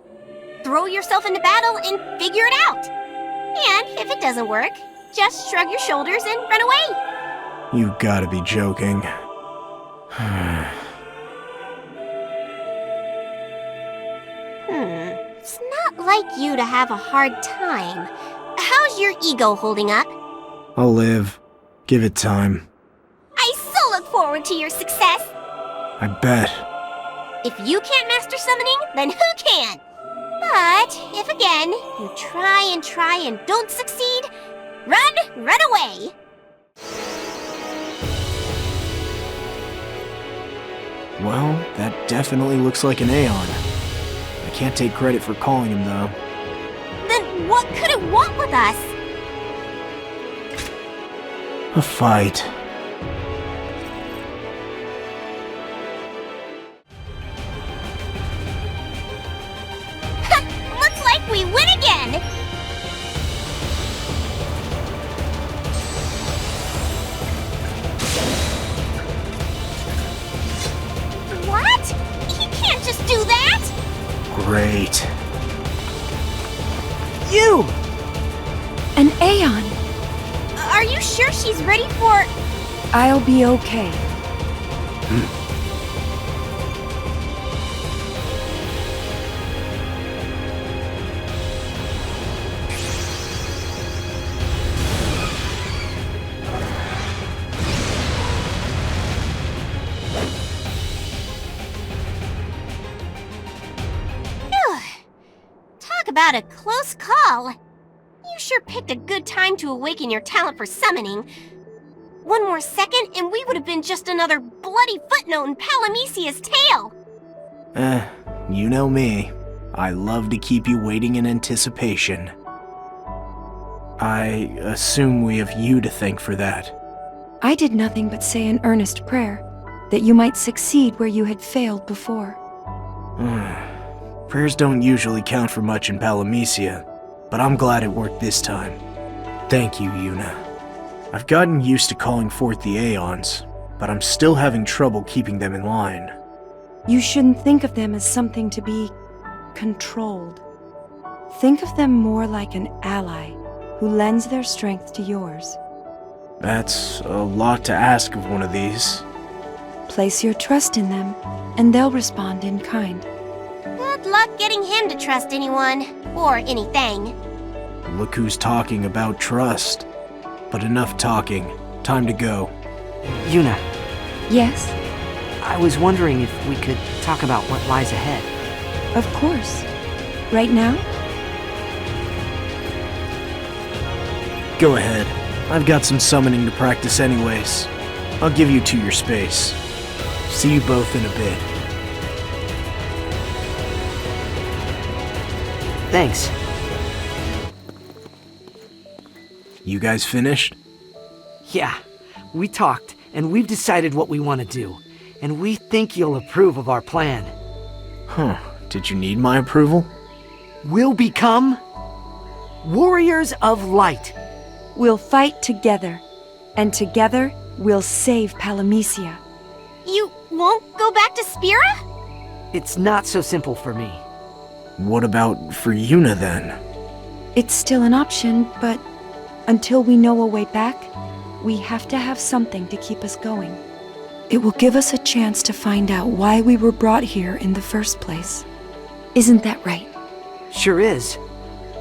Throw yourself into battle and figure it out. And if it doesn't work, just shrug your shoulders and run away. You gotta be joking. It's not like you to have a hard time. How's your ego holding up? I'll live. Give it time. I so look forward to your success. I bet. If you can't master summoning, then who can? But if again, you try and don't succeed, run away. Well, that definitely looks like an Aeon. I can't take credit for calling him, though. Then what could it want with us? A fight. Looks like we win again! What? He can't just do that! Great. You! An Aeon. Are you sure she's ready for... I'll be okay. Talk about a close call. You sure picked a good time to awaken your talent for summoning. One more second and we would have been just another bloody footnote in Palamecia's tale. You know me. I love to keep you waiting in anticipation. I assume we have you to thank for that. I did nothing but say an earnest prayer, that you might succeed where you had failed before. Prayers don't usually count for much in Palamecia, but I'm glad it worked this time. Thank you, Yuna. I've gotten used to calling forth the Aeons, but I'm still having trouble keeping them in line. You shouldn't think of them as something to be controlled. Think of them more like an ally who lends their strength to yours. That's a lot to ask of one of these. Place your trust in them, and they'll respond in kind. Good luck getting him to trust anyone, or anything. Look who's talking about trust. But enough talking. Time to go. Yuna, Yes, I was wondering if we could talk about what lies ahead. of course. Right now? Go ahead. I've got some summoning to practice anyways. I'll give you 2 your space. See you both in a bit. Thanks. You guys finished? Yeah, we talked, and we've decided what we want to do. And we think you'll approve of our plan. Huh. Did you need my approval? We'll become Warriors of Light. We'll fight together, and together we'll save Palamecia. You won't go back to Spira? It's not so simple for me. What about for Yuna then? It's still an option, but until we know a way back, we have to have something to keep us going. It will give us a chance to find out why we were brought here in the first place. Isn't that right? Sure is.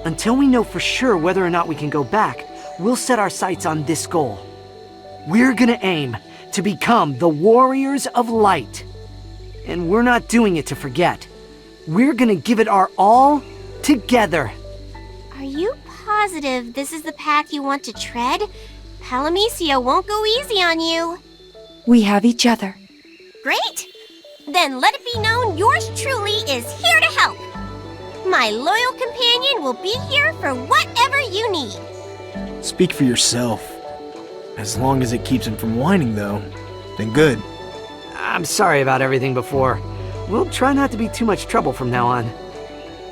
Until we know for sure whether or not we can go back, we'll set our sights on this goal. We're gonna aim to become the Warriors of Light. And we're not doing it to forget. We're gonna give it our all together. Are you positive this is the path you want to tread? Palamecia won't go easy on you. We have each other. Great! Then let it be known yours truly is here to help. My loyal companion will be here for whatever you need. Speak for yourself. As long as it keeps him from whining, though, then good. I'm sorry about everything before. We'll try not to be too much trouble from now on.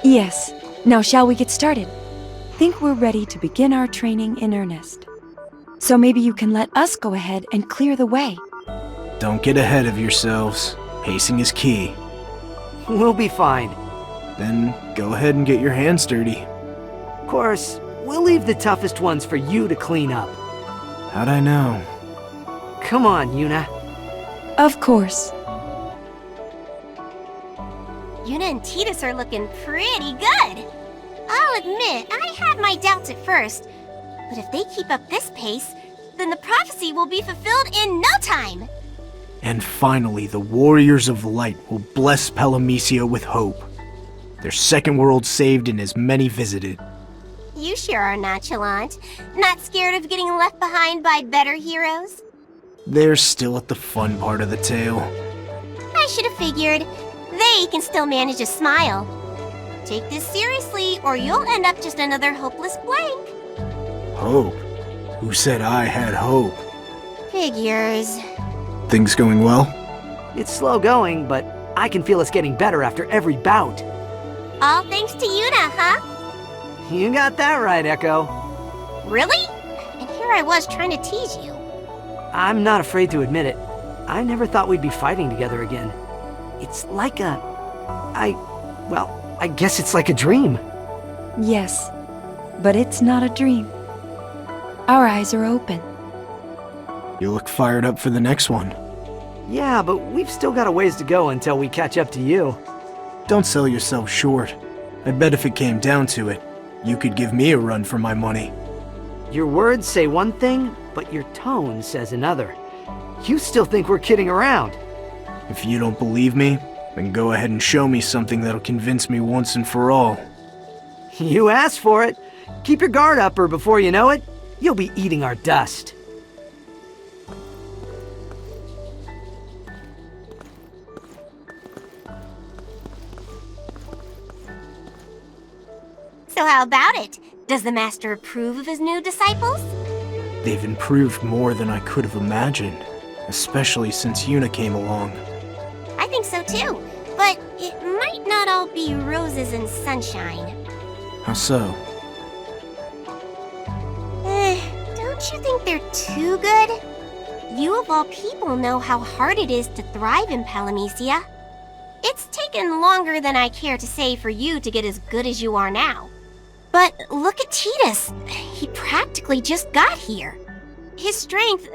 Yes. Now shall we get started? Think we're ready to begin our training in earnest. So maybe you can let us go ahead and clear the way. Don't get ahead of yourselves. Pacing is key. We'll be fine. Then go ahead and get your hands dirty. Of course, we'll leave the toughest ones for you to clean up. How'd I know? Come on, Yuna. Of course. Yuna and Tidus are looking pretty good. I'll admit, I had my doubts at first. But if they keep up this pace, then the prophecy will be fulfilled in no time. And finally, the Warriors of Light will bless Palamecia with hope. Their second world saved and as many visited. You sure are nonchalant. Not scared of getting left behind by better heroes? They're still at the fun part of the tale. I should have figured. They can still manage a smile. Take this seriously, or you'll end up just another hopeless blank. Hope? Who said I had hope? Figures. Things going well? It's slow going, but I can feel us getting better after every bout. All thanks to Yuna, huh? You got that right, Echo. Really? And here I was trying to tease you. I'm not afraid to admit it. I never thought we'd be fighting together again. It's like I guess it's like a dream. Yes, but it's not a dream. Our eyes are open. You look fired up for the next one. Yeah, but we've still got a ways to go until we catch up to you. Don't sell yourself short. I bet if it came down to it, you could give me a run for my money. Your words say one thing, but your tone says another. You still think we're kidding around. If you don't believe me, then go ahead and show me something that'll convince me once and for all. You asked for it. Keep your guard up, or before you know it, you'll be eating our dust. So how about it? Does the master approve of his new disciples? They've improved more than I could have imagined, especially since Yuna came along. I think so too, but it might not all be roses and sunshine. How so? Don't you think they're too good? You of all people know how hard it is to thrive in Palamecia. It's taken longer than I care to say for you to get as good as you are now. But look at Tidus. He practically just got here. His strength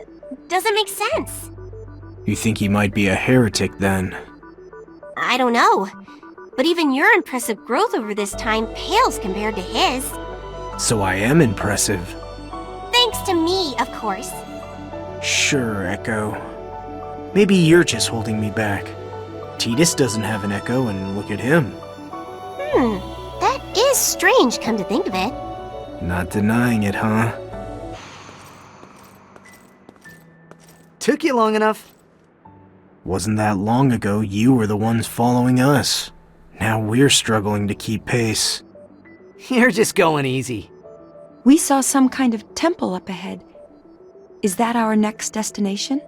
doesn't make sense. You think he might be a heretic then? I don't know. But even your impressive growth over this time pales compared to his. So I am impressive. Thanks to me, of course. Sure, Echo. Maybe you're just holding me back. Tidus doesn't have an Echo, and look at him. That is strange, come to think of it. Not denying it, huh? Took you long enough. Wasn't that long ago you were the ones following us. Now we're struggling to keep pace. You're just going easy. We saw some kind of temple up ahead. Is that our next destination?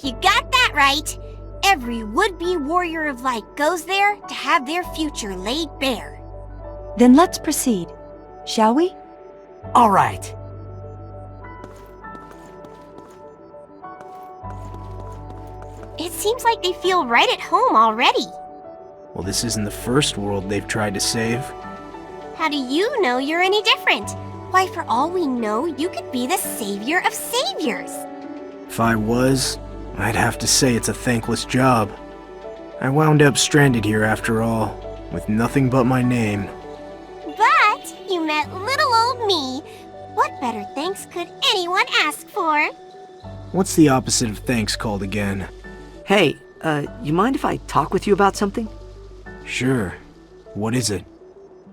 You got that right. Every would-be warrior of light goes there to have their future laid bare. Then let's proceed, shall we? All right. It seems like they feel right at home already. Well, this isn't the first world they've tried to save. How do you know you're any different? Why, for all we know, you could be the savior of saviors. If I was, I'd have to say it's a thankless job. I wound up stranded here after all, with nothing but my name. But you met little old me. What better thanks could anyone ask for? What's the opposite of thanks called again? Hey, you mind if I talk with you about something? Sure. What is it?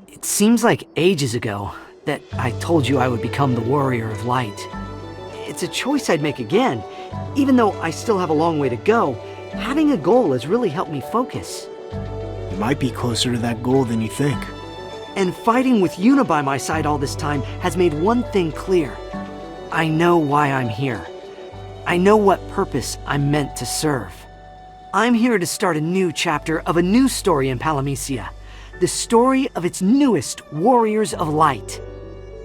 It seems like ages ago that I told you I would become the Warrior of Light. It's a choice I'd make again. Even though I still have a long way to go, having a goal has really helped me focus. You might be closer to that goal than you think. And fighting with Yuna by my side all this time has made one thing clear. I know why I'm here. I know what purpose I'm meant to serve. I'm here to start a new chapter of a new story in Palamecia. The story of its newest Warriors of Light.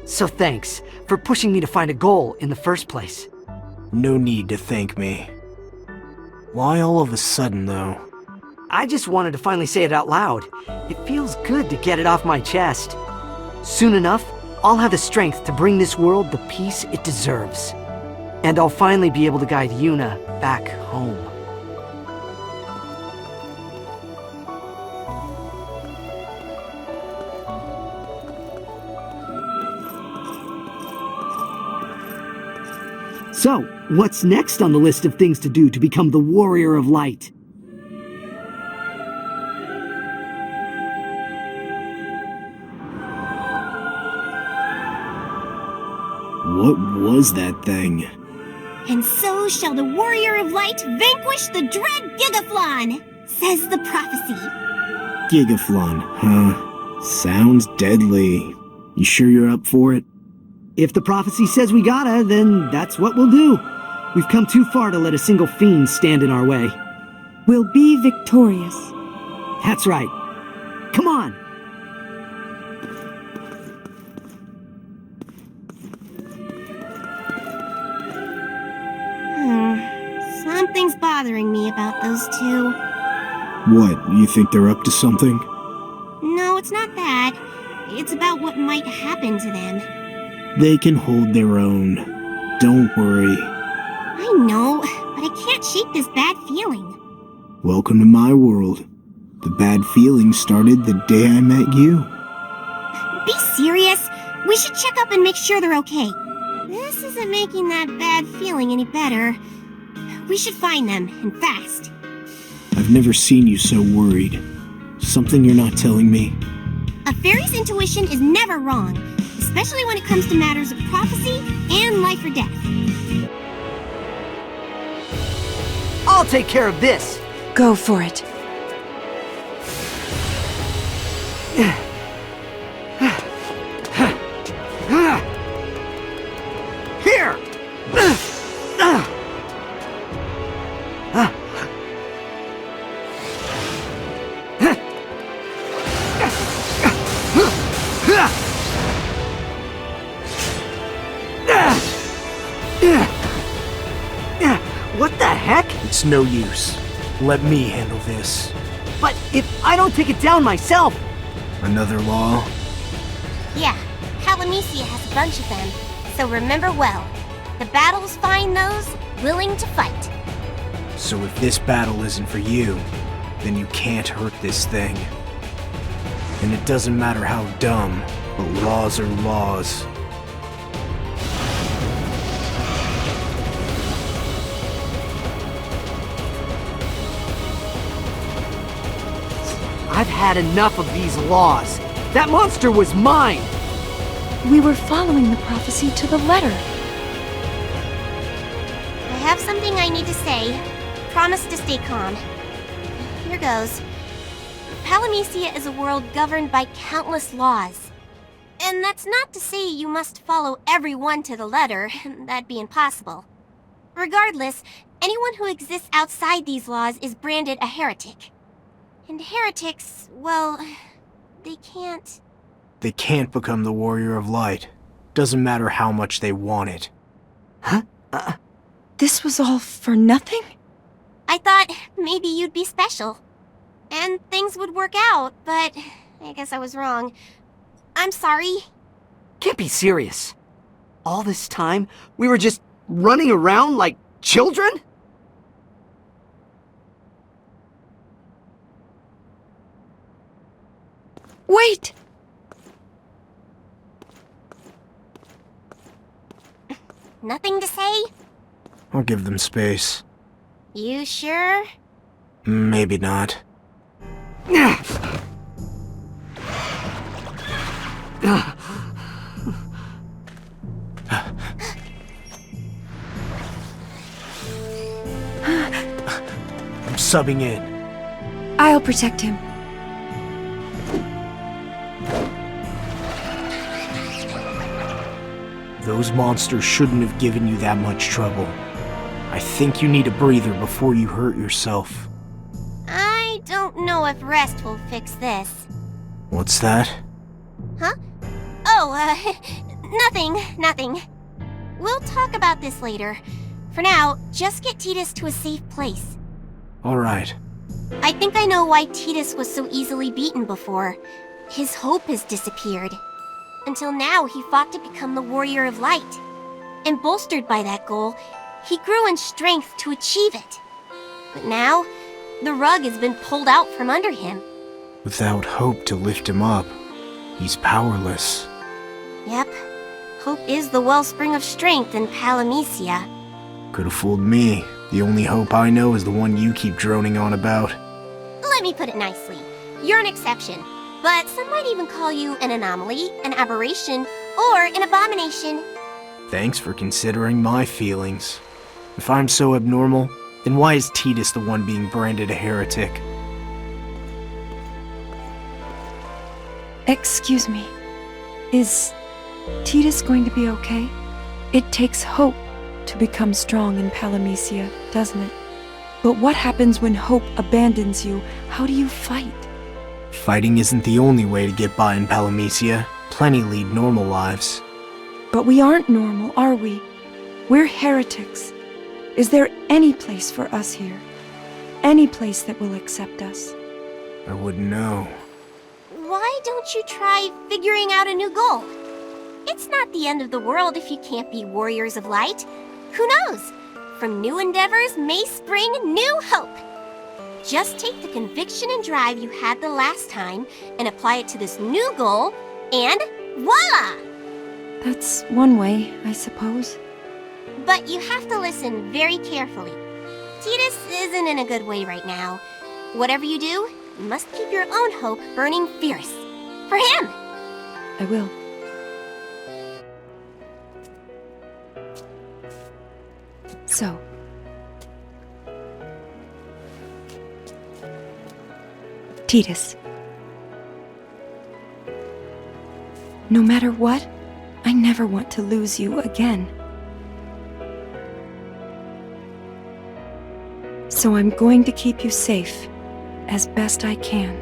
So thanks for pushing me to find a goal in the first place. No need to thank me. Why all of a sudden, though? I just wanted to finally say it out loud. It feels good to get it off my chest. Soon enough, I'll have the strength to bring this world the peace it deserves. And I'll finally be able to guide Yuna back home. So, what's next on the list of things to do to become the Warrior of Light? What was that thing? And so shall the Warrior of Light vanquish the dread Gigaflon, says the prophecy. Gigaflon, huh? Sounds deadly. You sure you're up for it? If the prophecy says we gotta, then that's what we'll do. We've come too far to let a single fiend stand in our way. We'll be victorious. That's right. Come on! Something's bothering me about those two. What, you think they're up to something? No, it's not that. It's about what might happen to them. They can hold their own. Don't worry. I know, but I can't shake this bad feeling. Welcome to my world. The bad feeling started the day I met you. Be serious. We should check up and make sure they're okay. This isn't making that bad feeling any better. We should find them, and fast. I've never seen you so worried. Something you're not telling me? A fairy's intuition is never wrong, especially when it comes to matters of prophecy and life or death. I'll take care of this! Go for it. Here! What the heck? It's no use. Let me handle this. But if I don't take it down myself... Another law? Yeah, Palamecia has a bunch of them, so remember well. The battles find those willing to fight. So if this battle isn't for you, then you can't hurt this thing. And it doesn't matter how dumb, but laws are laws. I've had enough of these laws. That monster was mine! We were following the prophecy to the letter. I have something I need to say. Promise to stay calm. Here goes. Palamecia is a world governed by countless laws. And that's not to say you must follow every one to the letter. That'd be impossible. Regardless, anyone who exists outside these laws is branded a heretic. And heretics, well, they can't... They can't become the Warrior of Light. Doesn't matter how much they want it. Huh? This was all for nothing? I thought maybe you'd be special. And things would work out, but I guess I was wrong. I'm sorry. Can't be serious. All this time, we were just running around like children? Wait! Nothing to say? I'll give them space. You sure? Maybe not. I'm subbing in. I'll protect him. Those monsters shouldn't have given you that much trouble. I think you need a breather before you hurt yourself. I don't know if rest will fix this. What's that? Huh? Oh, nothing. We'll talk about this later. For now, just get Titus to a safe place. Alright. I think I know why Titus was so easily beaten before. His hope has disappeared. Until now, he fought to become the Warrior of Light. And bolstered by that goal, he grew in strength to achieve it. But now, the rug has been pulled out from under him. Without hope to lift him up, he's powerless. Yep. Hope is the wellspring of strength in Palamecia. Could have fooled me. The only hope I know is the one you keep droning on about. Let me put it nicely. You're an exception. But some might even call you an anomaly, an aberration, or an abomination. Thanks for considering my feelings. If I'm so abnormal, then why is Titus the one being branded a heretic? Excuse me. Is Titus going to be okay? It takes hope to become strong in Palamecia, doesn't it? But what happens when hope abandons you? How do you fight? Fighting isn't the only way to get by in Palamecia. Plenty lead normal lives. But we aren't normal, are we? We're heretics. Is there any place for us here? Any place that will accept us? I wouldn't know. Why don't you try figuring out a new goal? It's not the end of the world if you can't be Warriors of Light. Who knows? From new endeavors may spring new hope. Just take the conviction and drive you had the last time and apply it to this new goal, and voila! That's one way, I suppose. But you have to listen very carefully. Titus isn't in a good way right now. Whatever you do, you must keep your own hope burning fierce. For him! I will. So, Titus. No matter what, I never want to lose you again. So I'm going to keep you safe as best I can.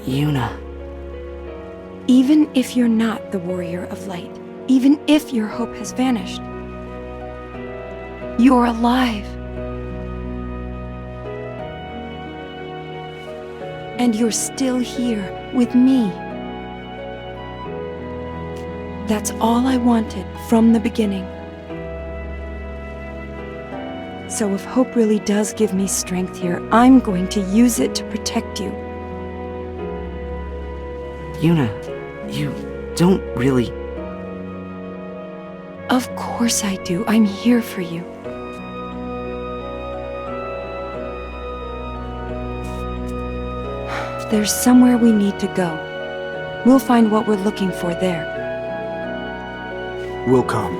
Yuna. Even if you're not the Warrior of Light, even if your hope has vanished, you're alive. And you're still here with me. That's all I wanted from the beginning. So if hope really does give me strength here, I'm going to use it to protect you. Yuna, you don't really... Of course I do. I'm here for you. There's somewhere we need to go. We'll find what we're looking for there. We'll come.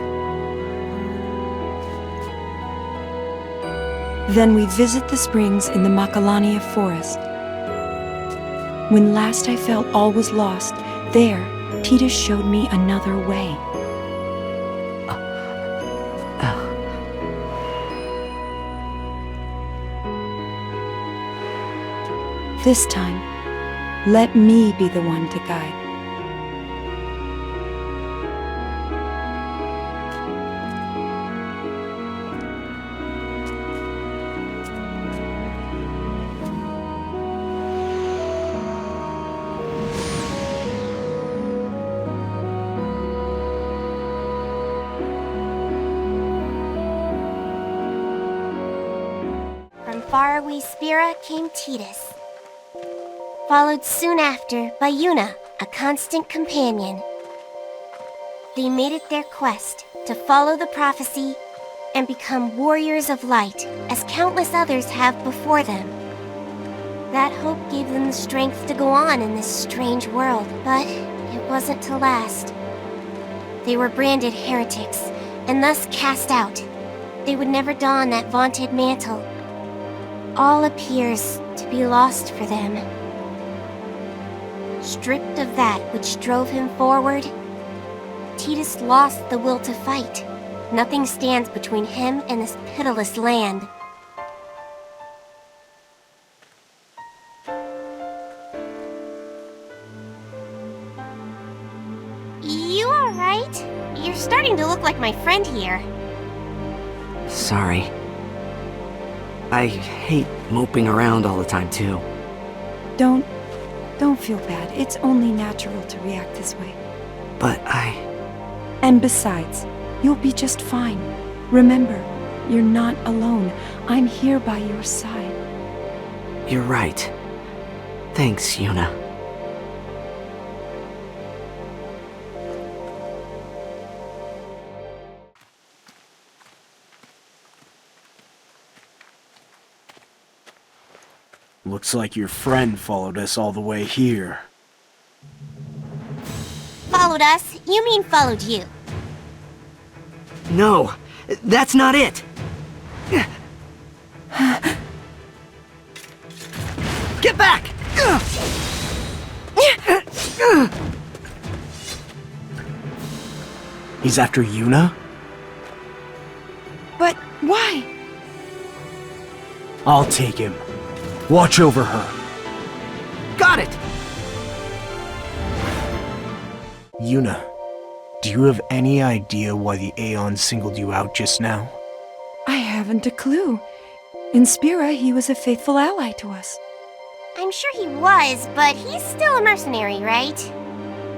Then we visit the springs in the Macalania forest. When last I felt all was lost, There, Titus showed me another way. This time, let me be the one to guide. From faraway Spira came Titus, followed soon after by Yuna, a constant companion. They made it their quest to follow the prophecy and become warriors of light, as countless others have before them. That hope gave them the strength to go on in this strange world, but it wasn't to last. They were branded heretics, and thus cast out. They would never don that vaunted mantle. All appears to be lost for them. Stripped of that which drove him forward, Titus lost the will to fight. Nothing stands between him and this pitiless land. You alright? You're starting to look like my friend here. Sorry. I hate moping around all the time, too. Don't feel bad. It's only natural to react this way. But And besides, you'll be just fine. Remember, you're not alone. I'm here by your side. You're right. Thanks, Yuna. Looks like your friend followed us all the way here. Followed us? You mean followed you? No, that's not it. Get back! He's after Yuna? But why? I'll take him. Watch over her. Got it! Yuna, do you have any idea why the Aeon singled you out just now? I haven't a clue. In Spira, he was a faithful ally to us. I'm sure he was, but he's still a mercenary, right?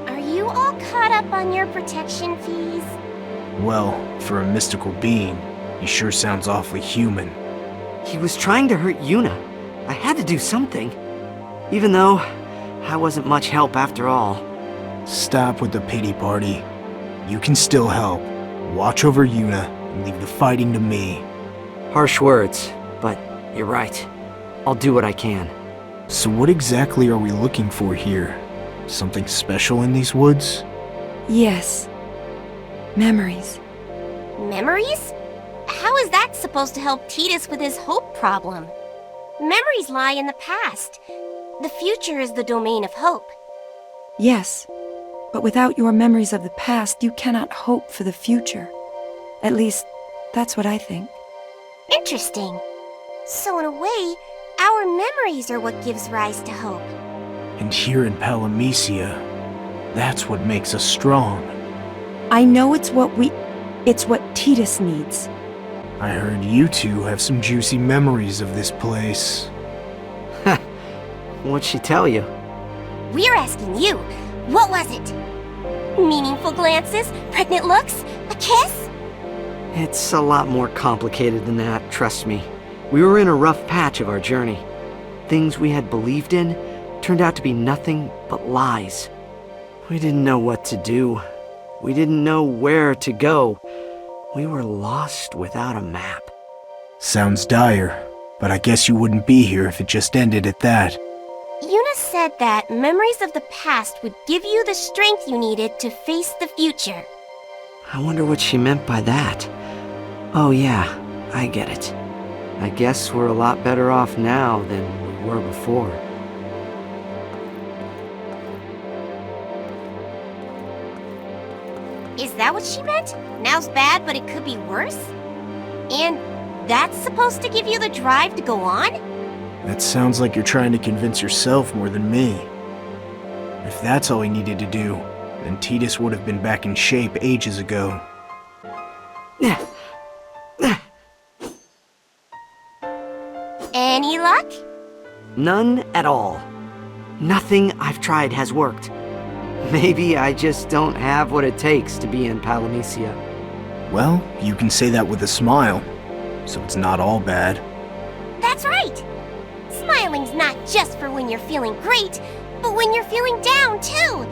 Are you all caught up on your protection fees? Well, for a mystical being, he sure sounds awfully human. He was trying to hurt Yuna. I had to do something. Even though I wasn't much help after all. Stop with the pity party. You can still help. Watch over Yuna and leave the fighting to me. Harsh words, but you're right. I'll do what I can. So what exactly are we looking for here? Something special in these woods? Yes. Memories. Memories? How is that supposed to help Titus with his hope problem? Memories lie in the past. The future is the domain of hope. Yes. But without your memories of the past, you cannot hope for the future. At least, that's what I think. Interesting. So in a way, our memories are what gives rise to hope. And here in Palamecia, that's what makes us strong. I know it's what Titus needs. I heard you two have some juicy memories of this place. What'd she tell you? We're asking you, what was it? Meaningful glances? Pregnant looks? A kiss? It's a lot more complicated than that, trust me. We were in a rough patch of our journey. Things we had believed in turned out to be nothing but lies. We didn't know what to do. We didn't know where to go. We were lost without a map. Sounds dire, but I guess you wouldn't be here if it just ended at that. Yuna said that memories of the past would give you the strength you needed to face the future. I wonder what she meant by that. Oh yeah, I get it. I guess we're a lot better off now than we were before. Is that what she meant? Now's bad, but it could be worse? And that's supposed to give you the drive to go on? That sounds like you're trying to convince yourself more than me. If that's all he needed to do, then Tidus would have been back in shape ages ago. Any luck? None at all. Nothing I've tried has worked. Maybe I just don't have what it takes to be in Palamecia. Well, you can say that with a smile, so it's not all bad. That's right! Smiling's not just for when you're feeling great, but when you're feeling down, too!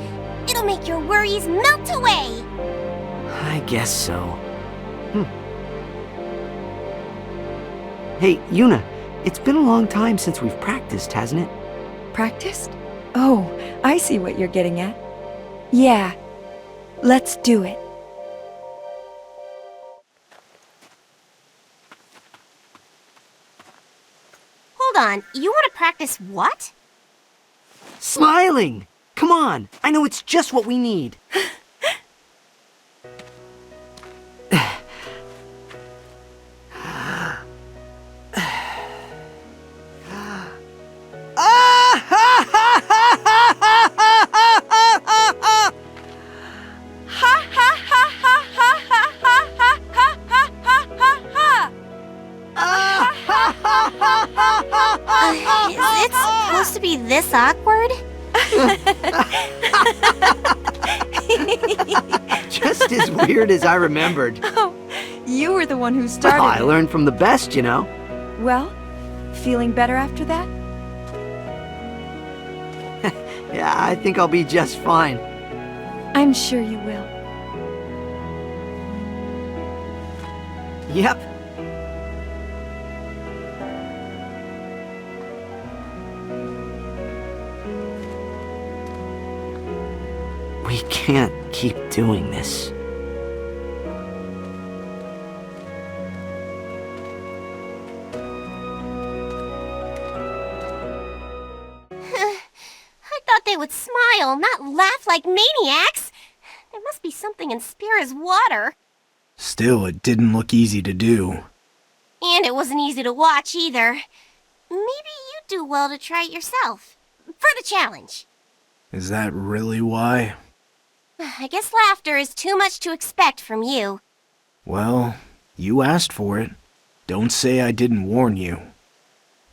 It'll make your worries melt away! I guess so. Hey, Yuna, it's been a long time since we've practiced, hasn't it? Practiced? Oh, I see what you're getting at. Yeah, let's do it. Hold on, you want to practice what? Smiling! Come on, I know it's just what we need. Is it supposed to be this awkward? Just as weird as I remembered. Oh, you were the one who Well, started I it. learned from the best, you know. Well, feeling better after that? Yeah, I think I'll be just fine. I'm sure you will. Yep. We can't keep doing this. I thought they would smile, not laugh like maniacs. There must be something in Spira's water. Still, it didn't look easy to do. And it wasn't easy to watch either. Maybe you'd do well to try it yourself. For the challenge. Is that really why? I guess laughter is too much to expect from you. Well, you asked for it. Don't say I didn't warn you.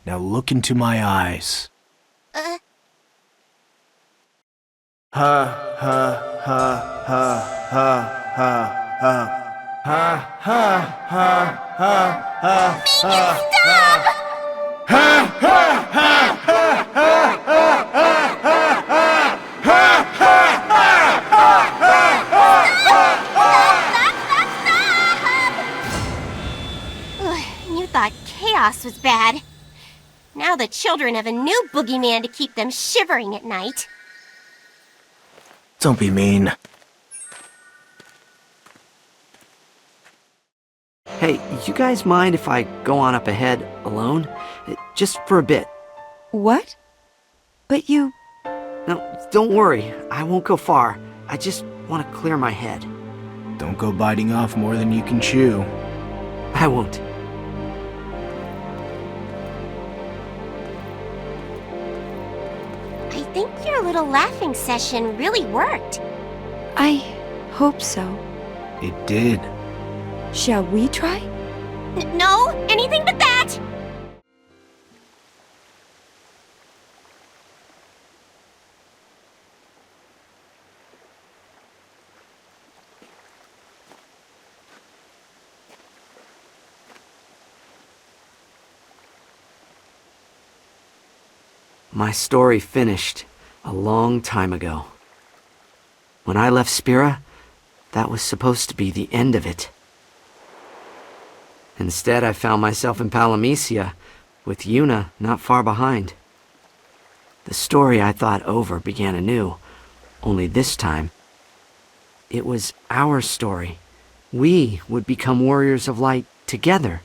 Now look into my eyes. Ha ha ha ha ha ha ha. Ha ha ha ha ha. Stop! You thought chaos was bad. Now the children have a new boogeyman to keep them shivering at night. Don't be mean. Hey, you guys mind if I go on up ahead alone? Just for a bit. What? But you... No, don't worry. I won't go far. I just want to clear my head. Don't go biting off more than you can chew. I won't. I think your little laughing session really worked. I hope so. It did. Shall we try? No, anything but that! My story finished a long time ago. When I left Spira, that was supposed to be the end of it. Instead, I found myself in Palamecia, with Yuna not far behind. The story I thought over began anew, only this time, it was our story. We would become warriors of light together.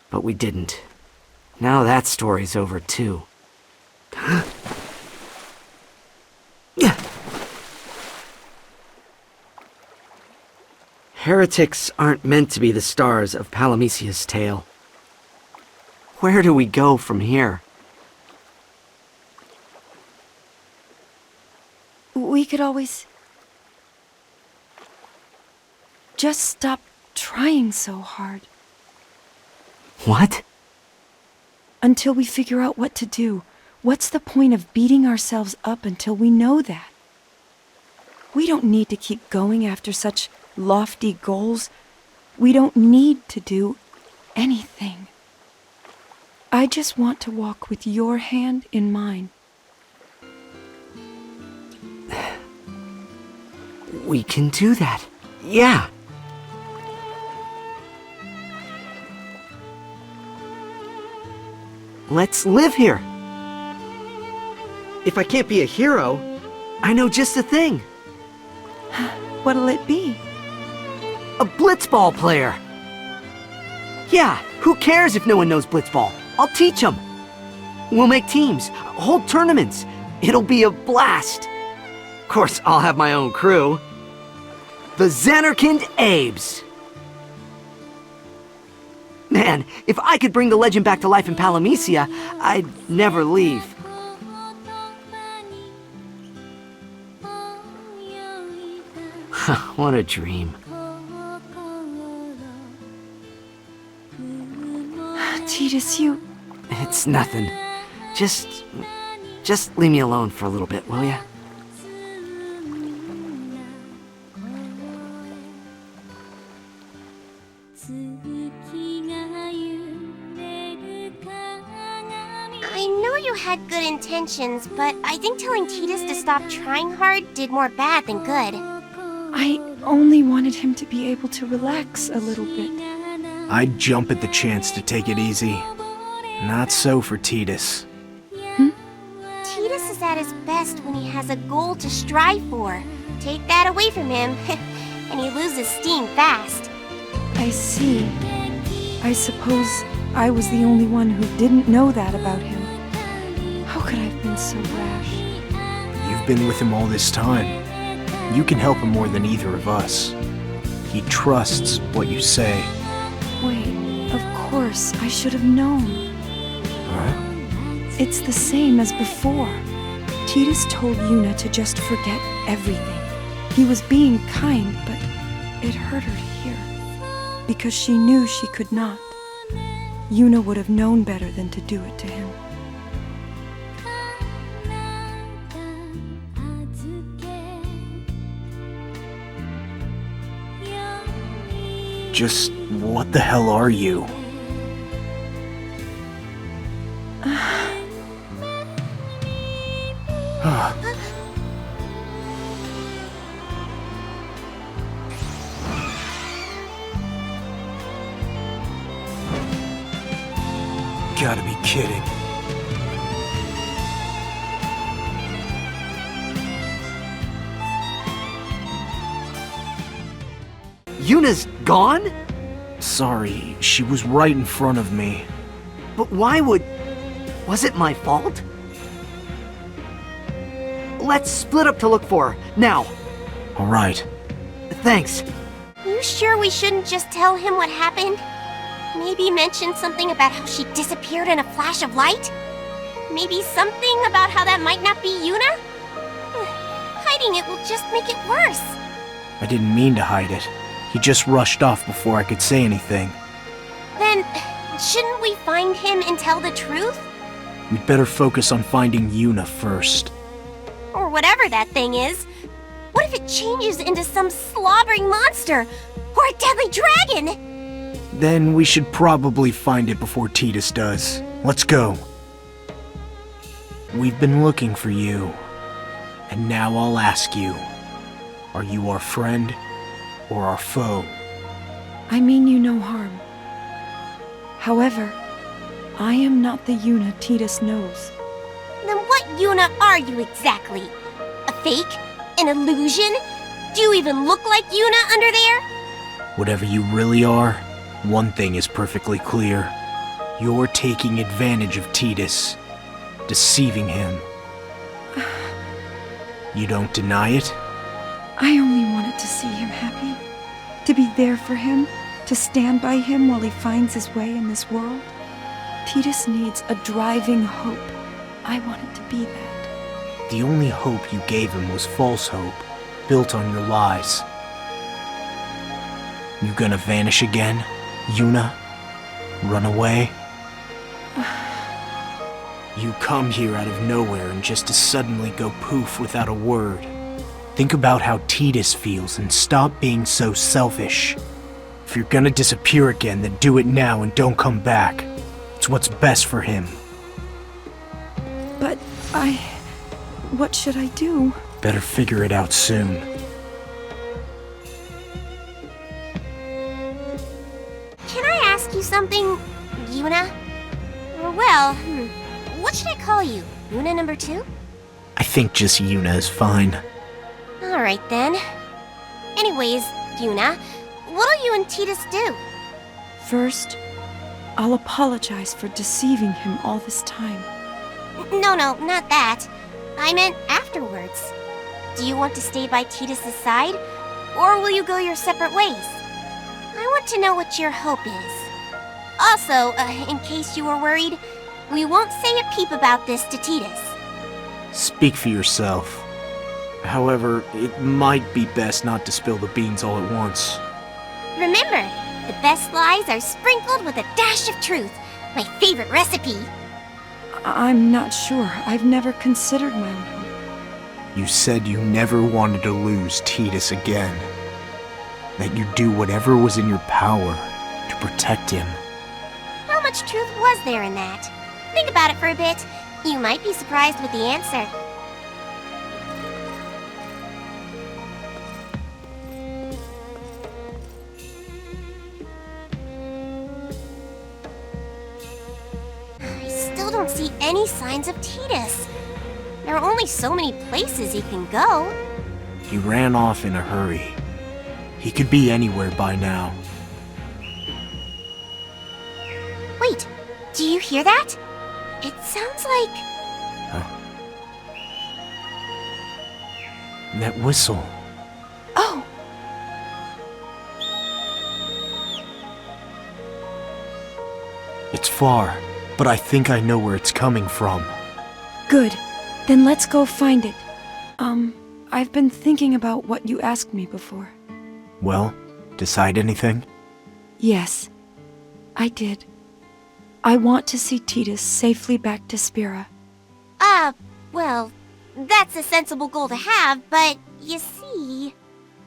But we didn't. Now that story's over too. Heretics aren't meant to be the stars of Palamecia's tale. Where do we go from here? We could always... just stop trying so hard. What? Until we figure out what to do. What's the point of beating ourselves up until we know that? We don't need to keep going after such lofty goals. We don't need to do anything. I just want to walk with your hand in mine. We can do that. Yeah. Let's live here. If I can't be a hero, I know just the thing. What'll it be? A blitzball player. Yeah, who cares if no one knows blitzball? I'll teach them. We'll make teams, hold tournaments. It'll be a blast. Of course, I'll have my own crew. The Xanarkand Abes. Man, if I could bring the legend back to life in Palamecia, I'd never leave. What a dream. Titus, you... It's nothing. Just leave me alone for a little bit, will ya? I know you had good intentions, but I think telling Titus to stop trying hard did more bad than good. I only wanted him to be able to relax a little bit. I'd jump at the chance to take it easy. Not so for Titus. Titus is at his best when he has a goal to strive for. Take that away from him, and he loses steam fast. I see. I suppose I was the only one who didn't know that about him. How could I have been so rash? You've been with him all this time. You can help him more than either of us. He trusts what you say. Wait, of course, I should have known. Huh? It's the same as before. Titus told Yuna to just forget everything. He was being kind, but it hurt her to hear. Because she knew she could not. Yuna would have known better than to do it to him. Just what the hell are you? Gotta be kidding. Yuna's gone? Sorry, she was right in front of me. But why would... Was it my fault? Let's split up to look for her, now. All right. Thanks. You sure we shouldn't just tell him what happened? Maybe mention something about how she disappeared in a flash of light? Maybe something about how that might not be Yuna? Hiding it will just make it worse. I didn't mean to hide it. He just rushed off before I could say anything. Then, shouldn't we find him and tell the truth? We'd better focus on finding Yuna first. Or whatever that thing is. What if it changes into some slobbering monster? Or a deadly dragon? Then we should probably find it before Titus does. Let's go. We've been looking for you. And now I'll ask you. Are you our friend or our foe? I mean you no harm. However, I am not the Yuna Titus knows. Then what Yuna are you exactly? A fake? An illusion? Do you even look like Yuna under there? Whatever you really are, one thing is perfectly clear. You're taking advantage of Titus, deceiving him. You don't deny it? I only wanted to see him happy. To be there for him? To stand by him while he finds his way in this world? Titus needs a driving hope. I want it to be that. The only hope you gave him was false hope, built on your lies. You gonna vanish again, Yuna? Run away? You come here out of nowhere and just to suddenly go poof without a word. Think about how Titus feels and stop being so selfish. If you're gonna disappear again, then do it now and don't come back. It's what's best for him. But what should I do? Better figure it out soon. Can I ask you something, Yuna? Well, what should I call you? Yuna number 2? I think just Yuna is fine. Alright then. Anyways, Yuna, what'll you and Titus do? First, I'll apologize for deceiving him all this time. No, not that. I meant afterwards. Do you want to stay by Titus's side, or will you go your separate ways? I want to know what your hope is. Also, in case you were worried, we won't say a peep about this to Titus. Speak for yourself. However, it might be best not to spill the beans all at once. Remember, the best lies are sprinkled with a dash of truth. My favorite recipe. I'm not sure. I've never considered my own hope. You said you never wanted to lose Titus again. That you'd do whatever was in your power to protect him. How much truth was there in that? Think about it for a bit. You might be surprised with the answer. I still don't see any signs of Titus. There are only so many places he can go. He ran off in a hurry. He could be anywhere by now. Wait, do you hear that? It sounds like... That whistle. Oh! It's far, but I think I know where it's coming from. Good. Then let's go find it. I've been thinking about what you asked me before. Well, decide anything? Yes, I did. I want to see Titus safely back to Spira. Well, that's a sensible goal to have, but you see...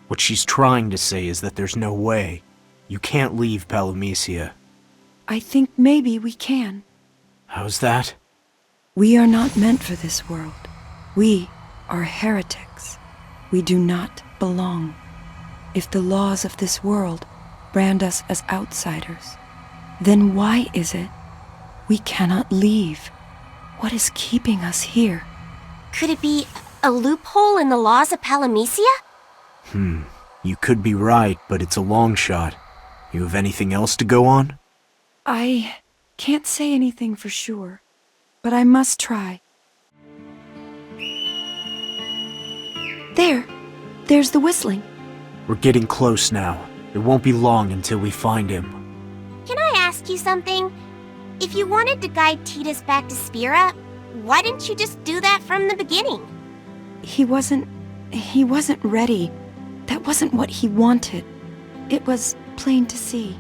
What she's trying to say is that there's no way. You can't leave Palamecia. I think maybe we can. How's that? We are not meant for this world. We are heretics. We do not belong. If the laws of this world brand us as outsiders, then why is it we cannot leave? What is keeping us here? Could it be a loophole in the laws of Palamecia? You could be right, but it's a long shot. You have anything else to go on? I can't say anything for sure, but I must try. There's the whistling. We're getting close now. It won't be long until we find him. Can I ask you something? If you wanted to guide Titus back to Spira, why didn't you just do that from the beginning? He wasn't ready. That wasn't what he wanted. It was plain to see.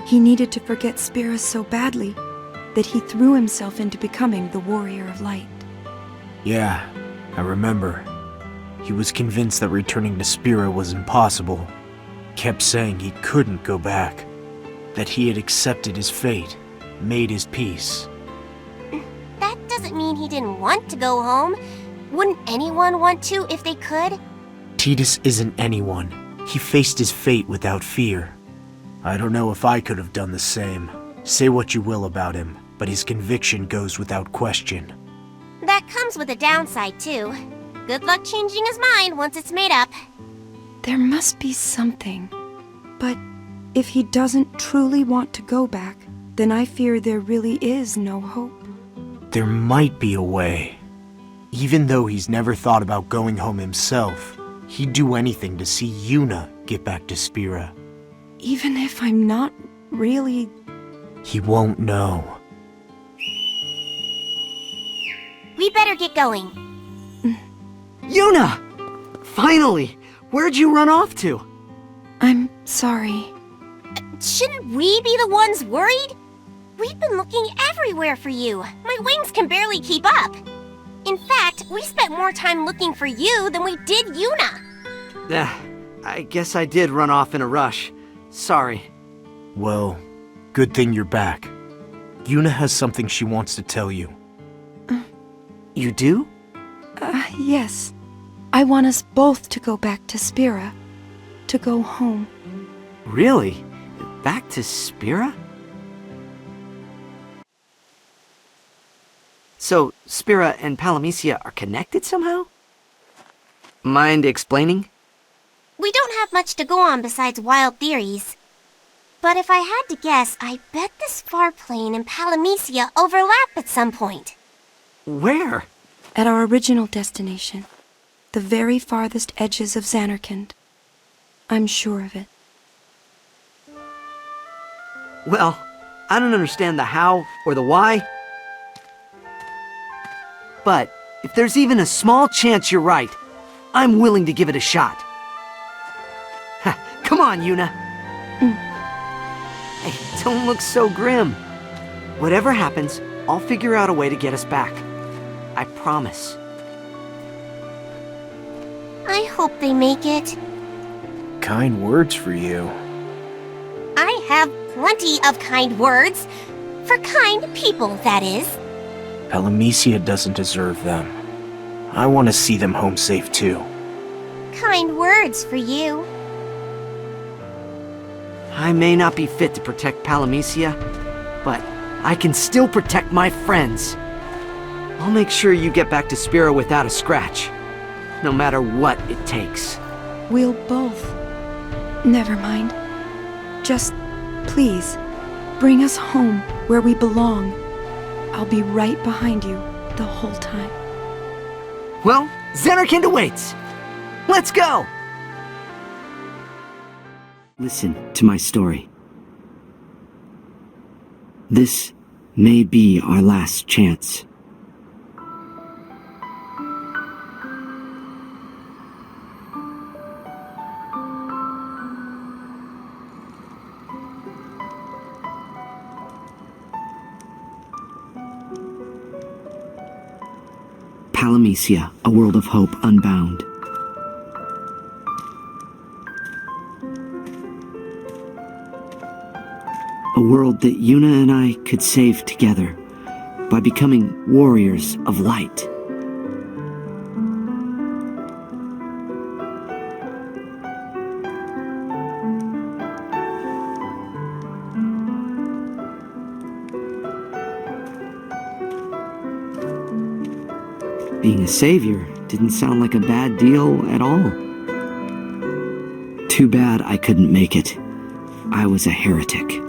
He needed to forget Spira so badly that he threw himself into becoming the Warrior of Light. Yeah, I remember. He was convinced that returning to Spira was impossible. Kept saying he couldn't go back. That he had accepted his fate, made his peace. That doesn't mean he didn't want to go home. Wouldn't anyone want to if they could? Titus isn't anyone. He faced his fate without fear. I don't know if I could have done the same. Say what you will about him, but his conviction goes without question. That comes with a downside, too. Good luck changing his mind once it's made up. There must be something. But if he doesn't truly want to go back, then I fear there really is no hope. There might be a way. Even though he's never thought about going home himself, he'd do anything to see Yuna get back to Spira. Even if I'm not really... He won't know. We better get going. Yuna! Finally! Where'd you run off to? I'm sorry. Shouldn't we be the ones worried? We've been looking everywhere for you. My wings can barely keep up. In fact, we spent more time looking for you than we did Yuna. I guess I did run off in a rush. Sorry. Well, good thing you're back. Yuna has something she wants to tell you. You do? Yes. I want us both to go back to Spira. To go home. Really? Back to Spira? So, Spira and Palamecia are connected somehow? Mind explaining? We don't have much to go on besides wild theories. But if I had to guess, I bet this far plane and Palamecia overlap at some point. Where? At our original destination. The very farthest edges of Xanarkand. I'm sure of it. Well, I don't understand the how or the why. But if there's even a small chance you're right, I'm willing to give it a shot. Come on, Yuna. Hey, don't look so grim. Whatever happens, I'll figure out a way to get us back. I promise. I hope they make it. Kind words for you. I have plenty of kind words. For kind people, that is. Palamecia doesn't deserve them. I want to see them home safe too. Kind words for you. I may not be fit to protect Palamecia, but I can still protect my friends. I'll make sure you get back to Spira without a scratch, no matter what it takes. We'll both. Never mind. Just, please, bring us home where we belong. I'll be right behind you the whole time. Well, Xanarkand awaits. Let's go! Listen to my story. This may be our last chance. Palamecia, a world of hope unbound. A world that Yuna and I could save together by becoming warriors of light. Being a savior didn't sound like a bad deal at all. Too bad I couldn't make it. I was a heretic.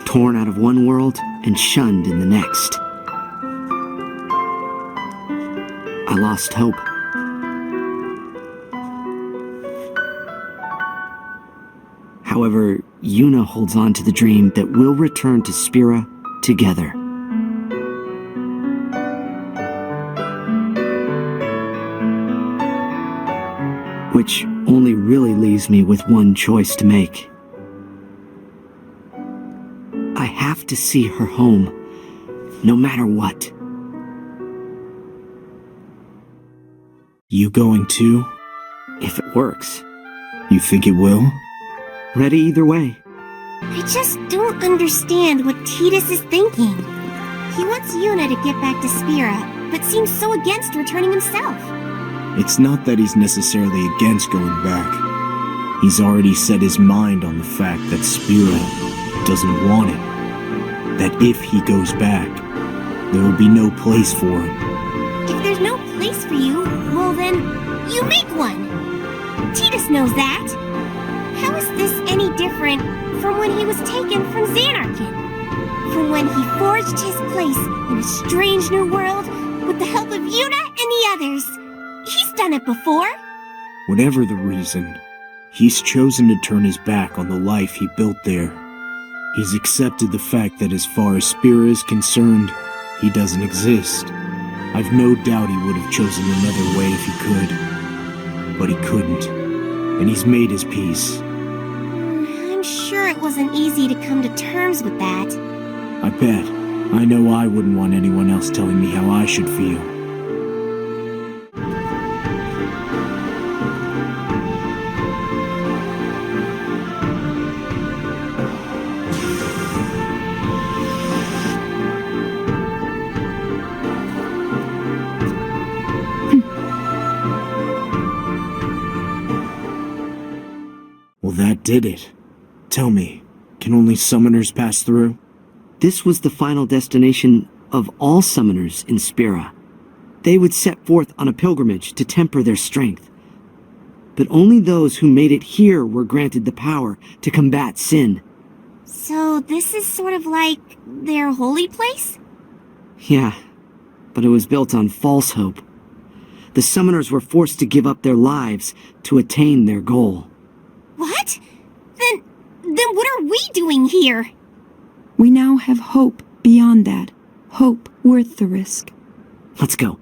Torn out of one world and shunned in the next. I lost hope. However, Yuna holds on to the dream that we'll return to Spira together. Which only really leaves me with one choice to make. I have to see her home, no matter what. You going too? If it works. You think it will? Ready either way. I just don't understand what Tidus is thinking. He wants Yuna to get back to Spira, but seems so against returning himself. It's not that he's necessarily against going back. He's already set his mind on the fact that Spira doesn't want it. That if he goes back, there will be no place for him. If there's no place for you, well then, you make one. Tidus knows that. How is this any different from when he was taken from Xanarkand? From when he forged his place in a strange new world with the help of Yuna and the others? He's done it before. Whatever the reason, He's chosen to turn his back on the life he built there. He's accepted the fact that as far as Spira is concerned, he doesn't exist. I've no doubt he would have chosen another way if he could. But he couldn't. And he's made his peace. I'm sure it wasn't easy to come to terms with that. I bet. I know I wouldn't want anyone else telling me how I should feel. Well, that did it. Tell me, can only summoners pass through? This was the final destination of all summoners in Spira. They would set forth on a pilgrimage to temper their strength. But only those who made it here were granted the power to combat sin. So this is sort of like their holy place? Yeah, but it was built on false hope. The summoners were forced to give up their lives to attain their goal. What? Then what are we doing here? We now have hope beyond that. Hope worth the risk. Let's go.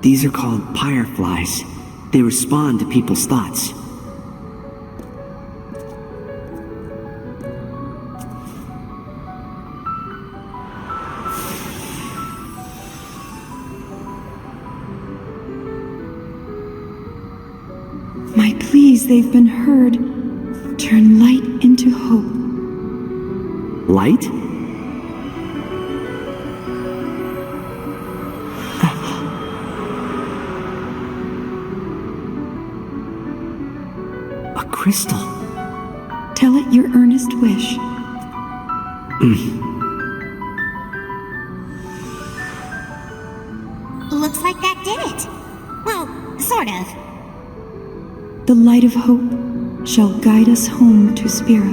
These are called fireflies. They respond to people's thoughts. My pleas, they've been heard. Turn light into hope. Light? A crystal. Tell it your earnest wish. Looks like that did it. Well, sort of. The light of hope shall guide us home to Spira.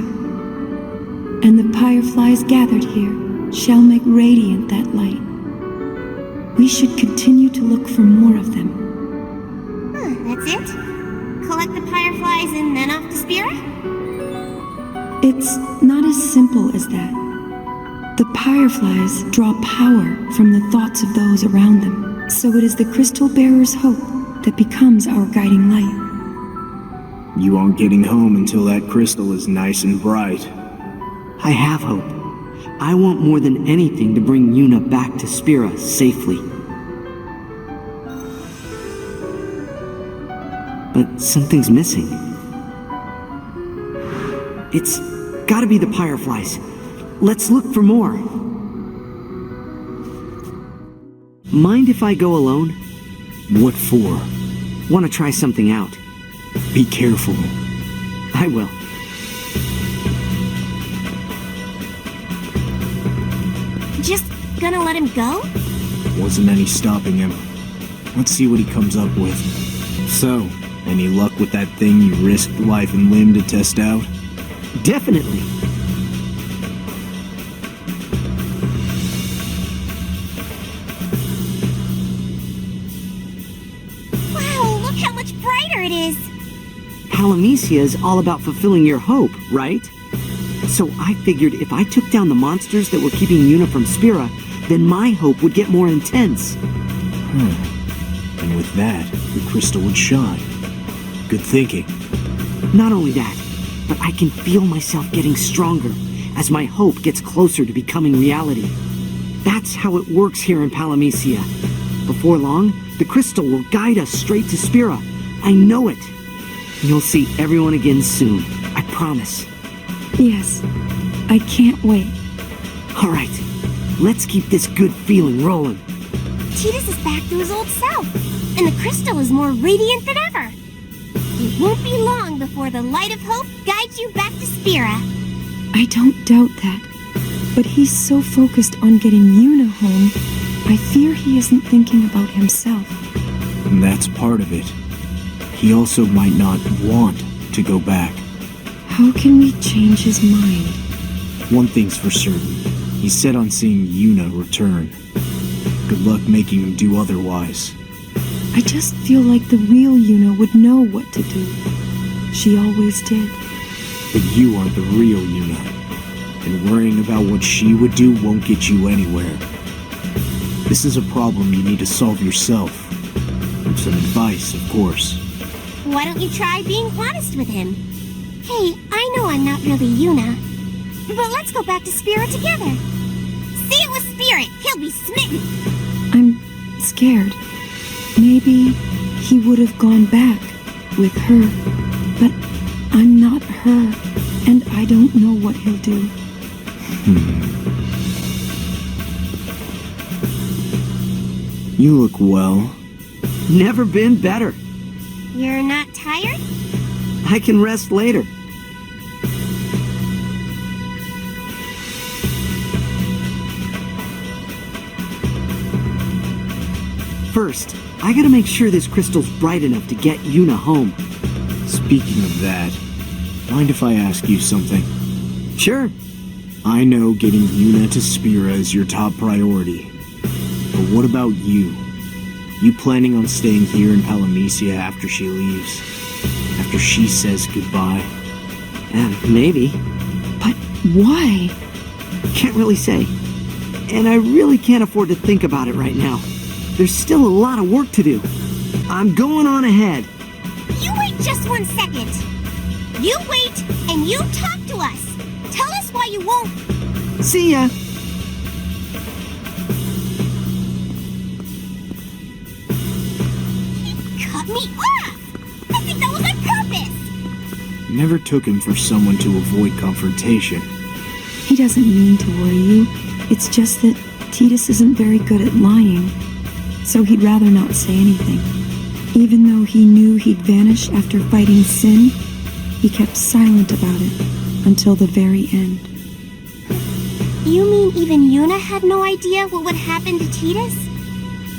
And the fireflies gathered here shall make radiant that light. We should continue to look for more of them. That's it? Collect the fireflies and then off to Spira? It's not as simple as that. The fireflies draw power from the thoughts of those around them, so it is the crystal bearer's hope that becomes our guiding light. You aren't getting home until that crystal is nice and bright. I have hope. I want more than anything to bring Yuna back to Spira safely. But something's missing. It's gotta be the fireflies. Let's look for more. Mind if I go alone? What for? Want to try something out. Be careful. I will. Just gonna let him go? Wasn't any stopping him. Let's see what he comes up with. So, any luck with that thing you risked life and limb to test out? Definitely. Wow, look how much brighter it is! Palamecia is all about fulfilling your hope, right? So I figured if I took down the monsters that were keeping Yuna from Spira, then my hope would get more intense. And with that, the crystal would shine. Good thinking. Not only that, but I can feel myself getting stronger as my hope gets closer to becoming reality. That's how it works here in Palamecia. Before long, the crystal will guide us straight to Spira. I know it. You'll see everyone again soon. I promise. Yes, I can't wait. All right, let's keep this good feeling rolling. Tidus is back to his old self, and the crystal is more radiant than ever. It won't be long before the light of hope guides you back to Spira. I don't doubt that. But he's so focused on getting Yuna home, I fear he isn't thinking about himself. And that's part of it. He also might not want to go back. How can we change his mind? One thing's for certain. He's set on seeing Yuna return. Good luck making him do otherwise. I just feel like the real Yuna would know what to do. She always did. But you aren't the real Yuna. And worrying about what she would do won't get you anywhere. This is a problem you need to solve yourself. With some advice, of course. Why don't you try being honest with him? Hey, I know I'm not really Yuna, but let's go back to Spira together. Say it with Spirit, he'll be smitten. I'm scared. Maybe he would have gone back with her, but I'm not her, and I don't know what he'll do. You look well. Never been better. You're not tired? I can rest later. First, I gotta make sure this crystal's bright enough to get Yuna home. Speaking of that, mind if I ask you something? Sure. I know getting Yuna to Spira is your top priority. But what about you? You planning on staying here in Palamecia after she leaves? After she says goodbye? Maybe. But why? Can't really say. And I really can't afford to think about it right now. There's still a lot of work to do. I'm going on ahead. You wait just 1 second. You wait, and you talk to us. Tell us why you won't. See ya. Cut me off! I think that was on purpose! Never took him for someone to avoid confrontation. He doesn't mean to worry you. It's just that Tidus isn't very good at lying, so he'd rather not say anything. Even though he knew he'd vanish after fighting Sin, he kept silent about it until the very end. You mean even Yuna had no idea what would happen to Tidus?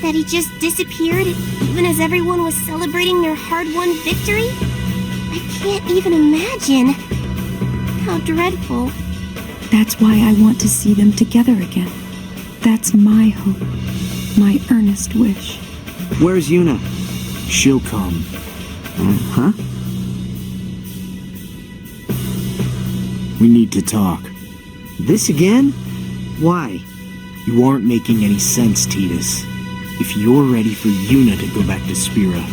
That he just disappeared even as everyone was celebrating their hard-won victory? I can't even imagine. How dreadful. That's why I want to see them together again. That's my hope, my earnest wish. Where's Yuna? She'll come. Huh? We need to talk. This again? Why? You aren't making any sense, Tidus. If you're ready for Yuna to go back to Spira,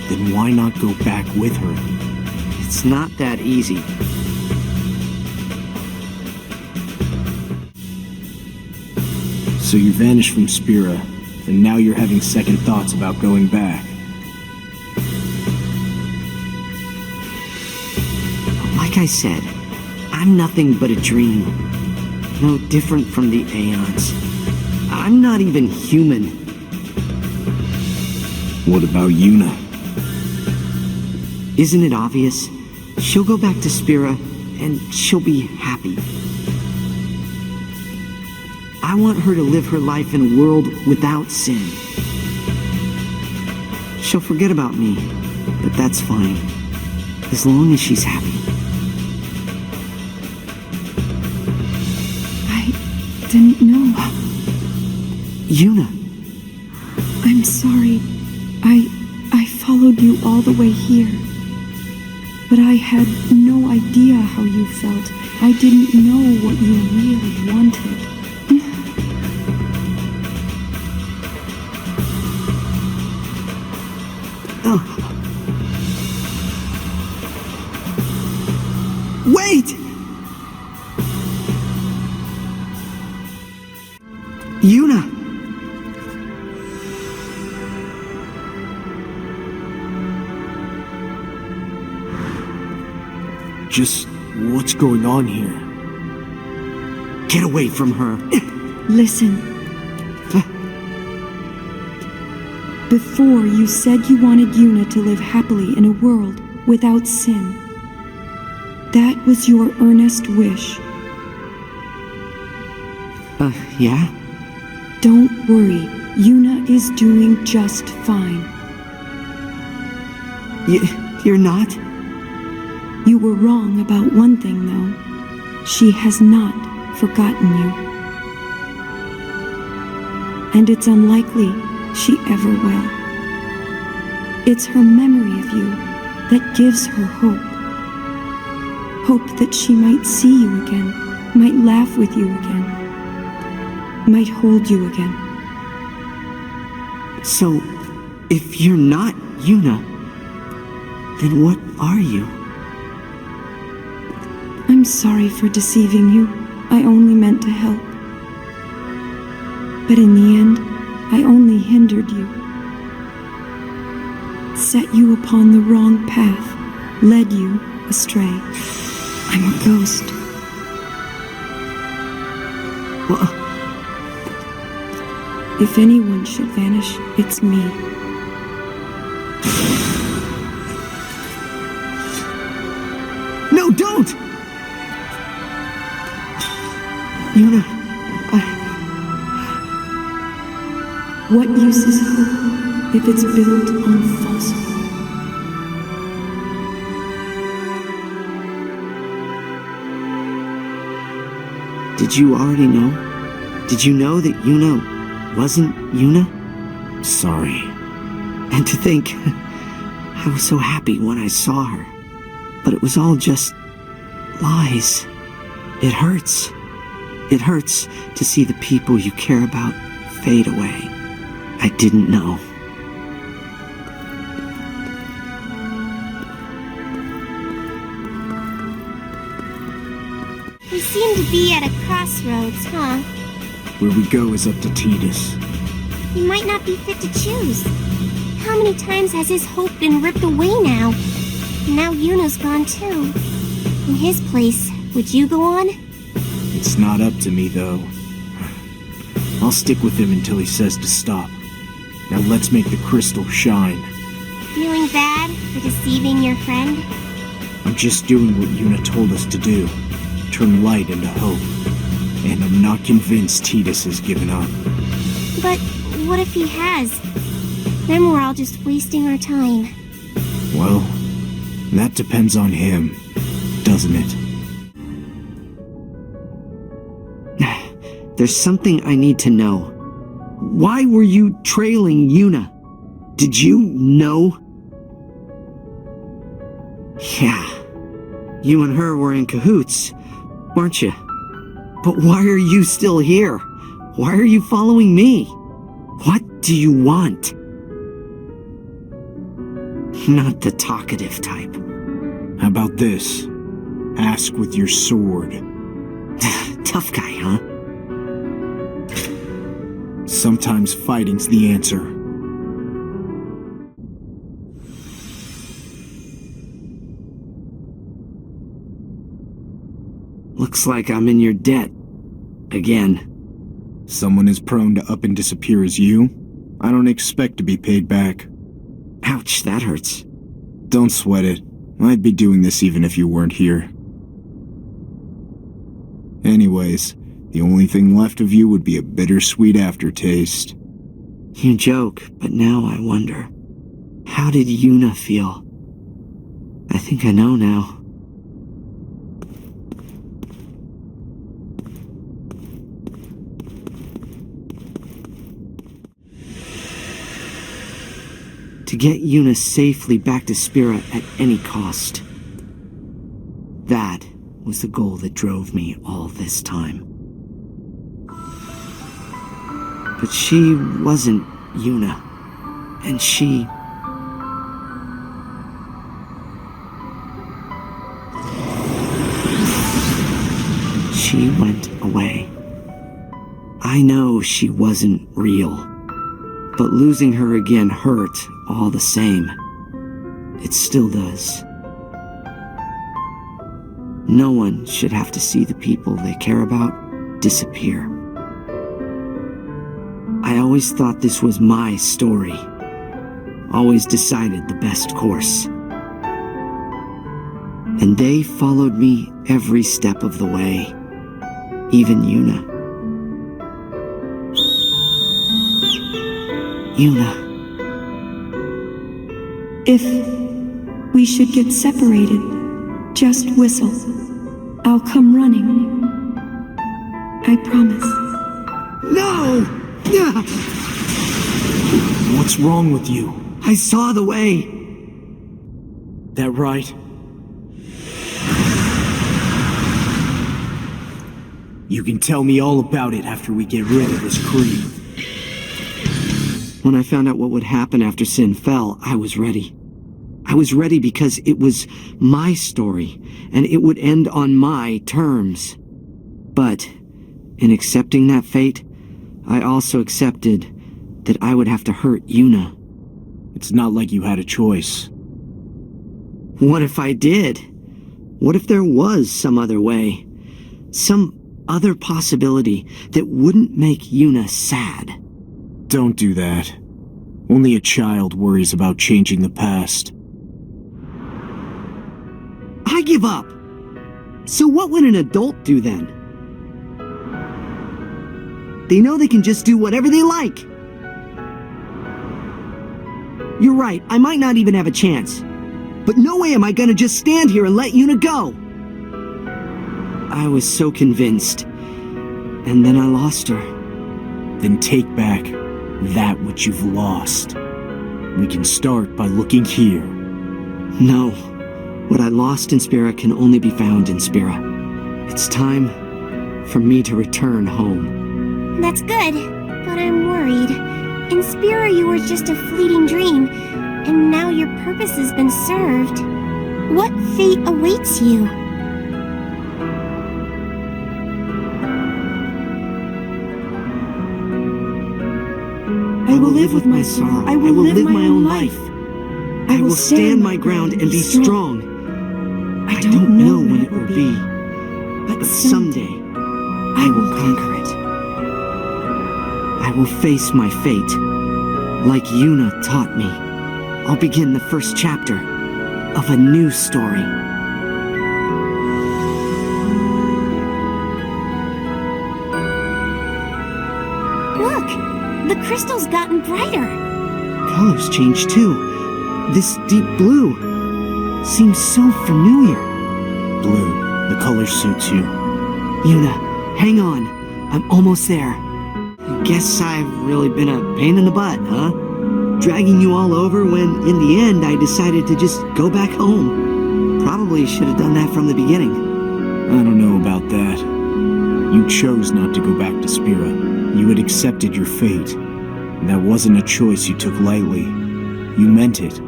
then why not go back with her? It's not that easy. So you vanished from Spira, and now you're having second thoughts about going back. Like I said, I'm nothing but a dream. No different from the Aeons. I'm not even human. What about Yuna? Isn't it obvious? She'll go back to Spira, and she'll be happy. I want her to live her life in a world without sin. She'll forget about me, but that's fine. As long as she's happy. I didn't know. Yuna. I'm sorry. I followed you all the way here. But I had no idea how you felt. I didn't know what you really wanted. Wait! Yuna! Just what's going on here? Get away from her. Listen. Before, you said you wanted Yuna to live happily in a world without sin. That was your earnest wish. Yeah? Don't worry. Yuna is doing just fine. You're not? You were wrong about one thing, though. She has not forgotten you. And it's unlikely she ever will. It's her memory of you that gives her hope. Hope that she might see you again, might laugh with you again, might hold you again. So, if you're not Yuna, then what are you? I'm sorry for deceiving you. I only meant to help. But in the end, I only hindered you. Set you upon the wrong path, led you astray. I'm a ghost. Well, if anyone should vanish, it's me. no, don't! Yuna, What use is hope if it's built on falsehood? Did you already know? Did you know that Yuna wasn't Yuna? Sorry. And to think, I was so happy when I saw her. But it was all just lies. It hurts. It hurts to see the people you care about fade away. I didn't know. We seem to be at a crossroads, huh? Where we go is up to Tidus. He might not be fit to choose. How many times has his hope been ripped away now? And now Yuna's gone too. In his place, would you go on? It's not up to me, though. I'll stick with him until he says to stop. Now let's make the crystal shine. Feeling bad for deceiving your friend? I'm just doing what Yuna told us to do. Turn light into hope. And I'm not convinced Tidus has given up. But what if he has? Then we're all just wasting our time. Well, that depends on him, doesn't it? There's something I need to know. Why were you trailing Yuna? Did you know? Yeah, you and her were in cahoots, weren't you? But why are you still here? Why are you following me? What do you want? Not the talkative type. How about this? Ask with your sword. Tough guy, huh? Sometimes fighting's the answer. Looks like I'm in your debt. Again. Someone as prone to up and disappear as you? I don't expect to be paid back. Ouch, that hurts. Don't sweat it. I'd be doing this even if you weren't here. Anyways, the only thing left of you would be a bittersweet aftertaste. You joke, but now I wonder. How did Yuna feel? I think I know now. To get Yuna safely back to Spira at any cost. That was the goal that drove me all this time. But she wasn't Yuna. And she... She went away. I know she wasn't real. But losing her again hurt all the same. It still does. No one should have to see the people they care about disappear. I always thought this was my story. Always decided the best course. And they followed me every step of the way. Even Yuna. Yuna. If we should get separated, just whistle. I'll come running. I promise. No! What's wrong with you? I saw the way. That right? You can tell me all about it after we get rid of this creep. When I found out what would happen after Sin fell, I was ready. I was ready because it was my story, and it would end on my terms. But, in accepting that fate, I also accepted that I would have to hurt Yuna. It's not like you had a choice. What if I did? What if there was some other way? Some other possibility that wouldn't make Yuna sad? Don't do that. Only a child worries about changing the past. I give up! So what would an adult do then? They know they can just do whatever they like. You're right, I might not even have a chance. But no way am I gonna just stand here and let Yuna go! I was so convinced. And then I lost her. Then take back that which you've lost. We can start by looking here. No. What I lost in Spira can only be found in Spira. It's time for me to return home. That's good, but I'm worried. In Spira, you were just a fleeting dream, and now your purpose has been served. What fate awaits you? I will live with my sorrow. I will live my own life. I will stand my ground and be strong. I don't know when it will be, but someday I will conquer it. I will face my fate, like Yuna taught me. I'll begin the first chapter of a new story. Look, the crystal's gotten brighter. Colors change too. This deep blue seems so familiar. Blue, the color suits you. Yuna, hang on. I'm almost there. I guess I've really been a pain in the butt, huh? Dragging you all over when, in the end, I decided to just go back home. Probably should have done that from the beginning. I don't know about that. You chose not to go back to Spira. You had accepted your fate. And that wasn't a choice you took lightly. You meant it.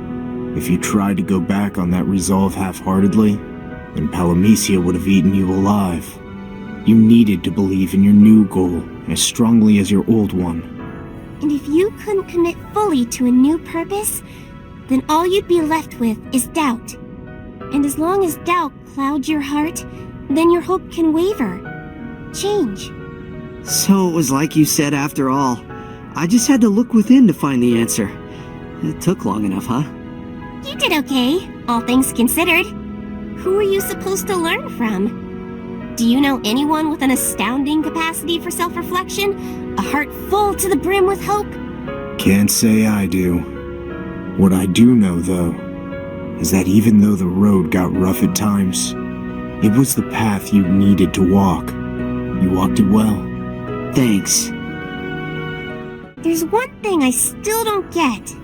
If you tried to go back on that resolve half-heartedly, then Palamecia would have eaten you alive. You needed to believe in your new goal as strongly as your old one. And if you couldn't commit fully to a new purpose, then all you'd be left with is doubt. And as long as doubt clouds your heart, then your hope can waver, change. So it was like you said after all. I just had to look within to find the answer. It took long enough, huh? You did okay, all things considered. Who are you supposed to learn from? Do you know anyone with an astounding capacity for self-reflection? A heart full to the brim with hope? Can't say I do. What I do know, though, is that even though the road got rough at times, it was the path you needed to walk. You walked it well. Thanks. There's one thing I still don't get.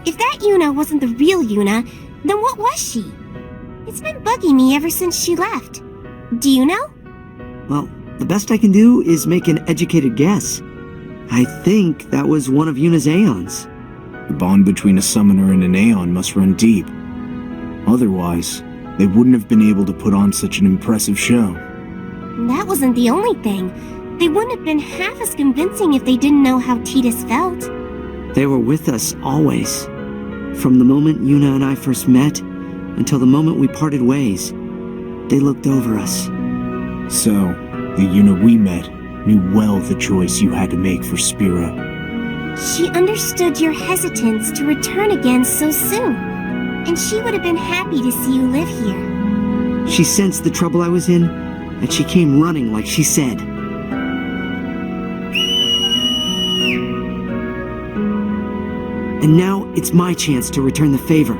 If that Yuna wasn't the real Yuna, then what was she? It's been bugging me ever since she left. Do you know? Well, the best I can do is make an educated guess. I think that was one of Yuna's Aeons. The bond between a summoner and an Aeon must run deep. Otherwise, they wouldn't have been able to put on such an impressive show. That wasn't the only thing. They wouldn't have been half as convincing if they didn't know how Tidus felt. They were with us always. From the moment Yuna and I first met, until the moment we parted ways, they looked over us. So, the Yuna we met knew well the choice you had to make for Spira. She understood your hesitance to return again so soon, and she would have been happy to see you live here. She sensed the trouble I was in, and she came running like she said. And now it's my chance to return the favor.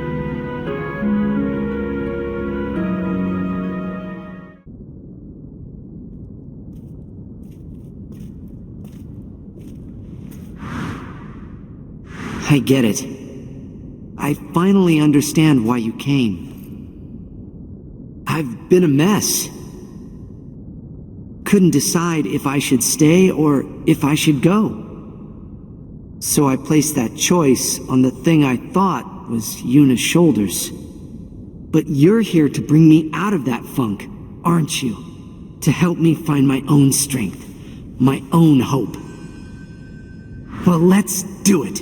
I get it. I finally understand why you came. I've been a mess. Couldn't decide if I should stay or if I should go. So I placed that choice on the thing I thought was Yuna's shoulders. But you're here to bring me out of that funk, aren't you? To help me find my own strength, my own hope. Well, let's do it.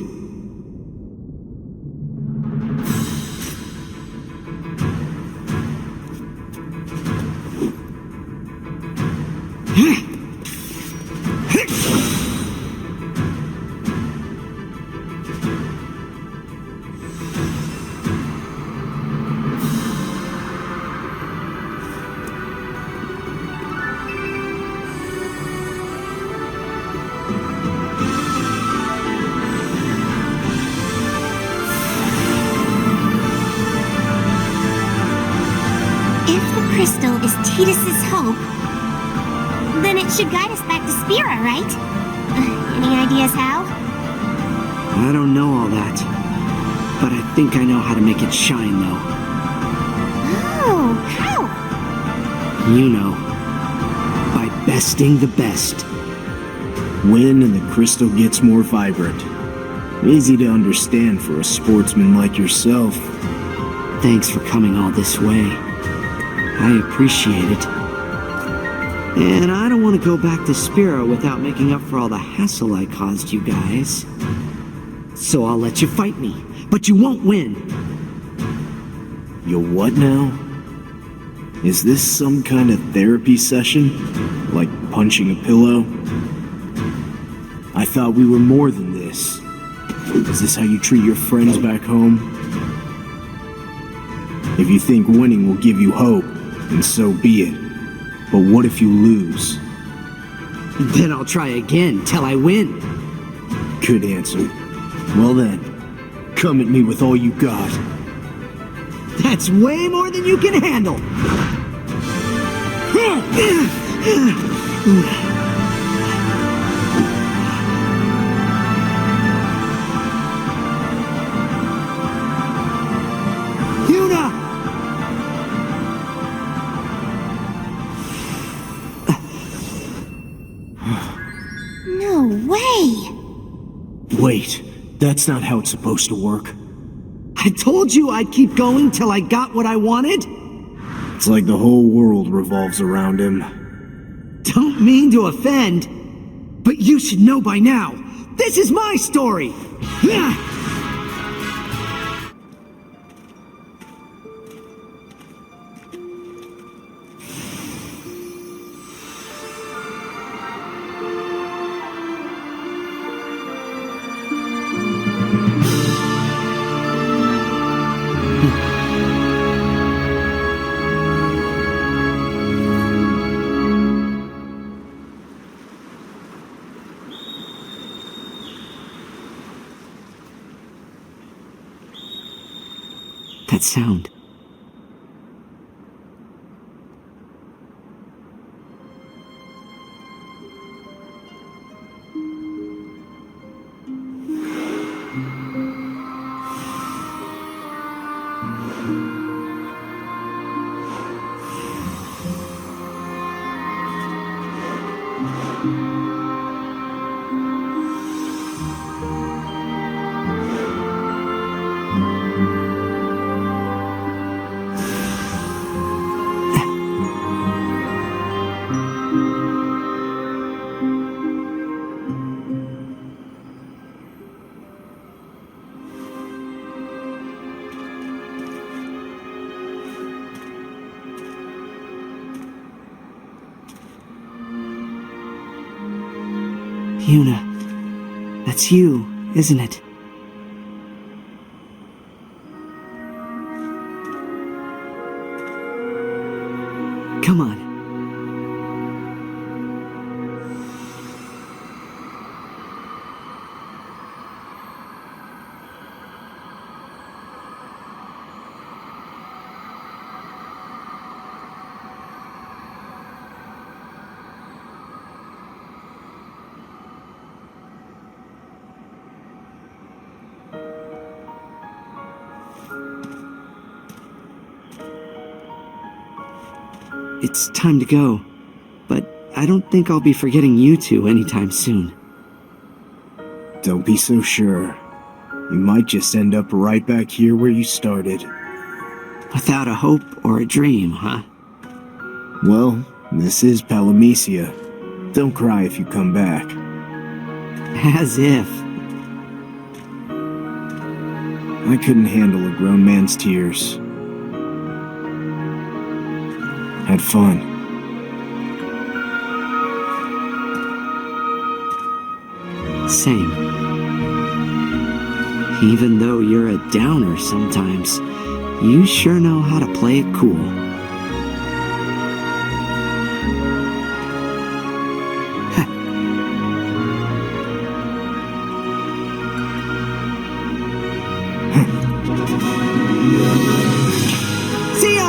Crystal is Tidus's hope, then it should guide us back to Spira, right? Any ideas how? I don't know all that, but I think I know how to make it shine, though. Oh, how? You know, by besting the best. When and the crystal gets more vibrant. Easy to understand for a sportsman like yourself. Thanks for coming all this way. I appreciate it. And I don't want to go back to Spira without making up for all the hassle I caused you guys. So I'll let you fight me, but you won't win. You'll what now? Is this some kind of therapy session? Like punching a pillow? I thought we were more than this. Is this how you treat your friends back home? If you think winning will give you hope, then so be it. But what if you lose? Then I'll try again till I win. Good answer. Well then, come at me with all you got. That's way more than you can handle! Yuna! No way! Wait, that's not how it's supposed to work. I told you I'd keep going till I got what I wanted! It's like the whole world revolves around him. Don't mean to offend, but you should know by now. This is my story! That sound. Yuna, that's you, isn't it? Come on. it's time to go. But I don't think I'll be forgetting you two anytime soon. Don't be so sure. You might just end up right back here where you started. Without a hope or a dream, huh? Well, this is Palamecia. Don't cry if you come back. As if. I couldn't handle a grown man's tears. Had fun. Same. Even though you're a downer sometimes, you sure know how to play it cool. See ya!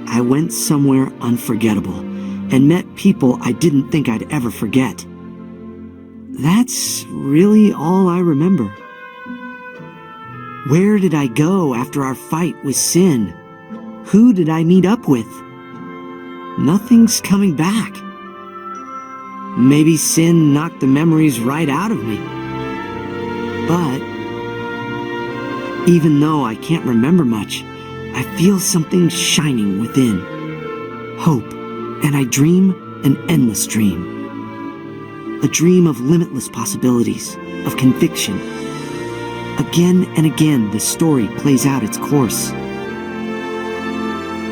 I went somewhere unforgettable and met people I didn't think I'd ever forget. That's really all I remember. Where did I go after our fight with Sin? Who did I meet up with? Nothing's coming back. Maybe Sin knocked the memories right out of me. But even though I can't remember much, I feel something shining within. Hope, and I dream an endless dream. A dream of limitless possibilities, of conviction. Again and again, the story plays out its course.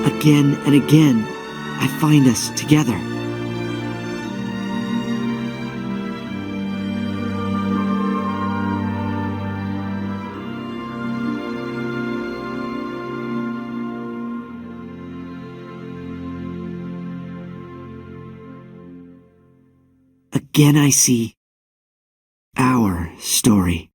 Again and again, I find us together. Again I see our story.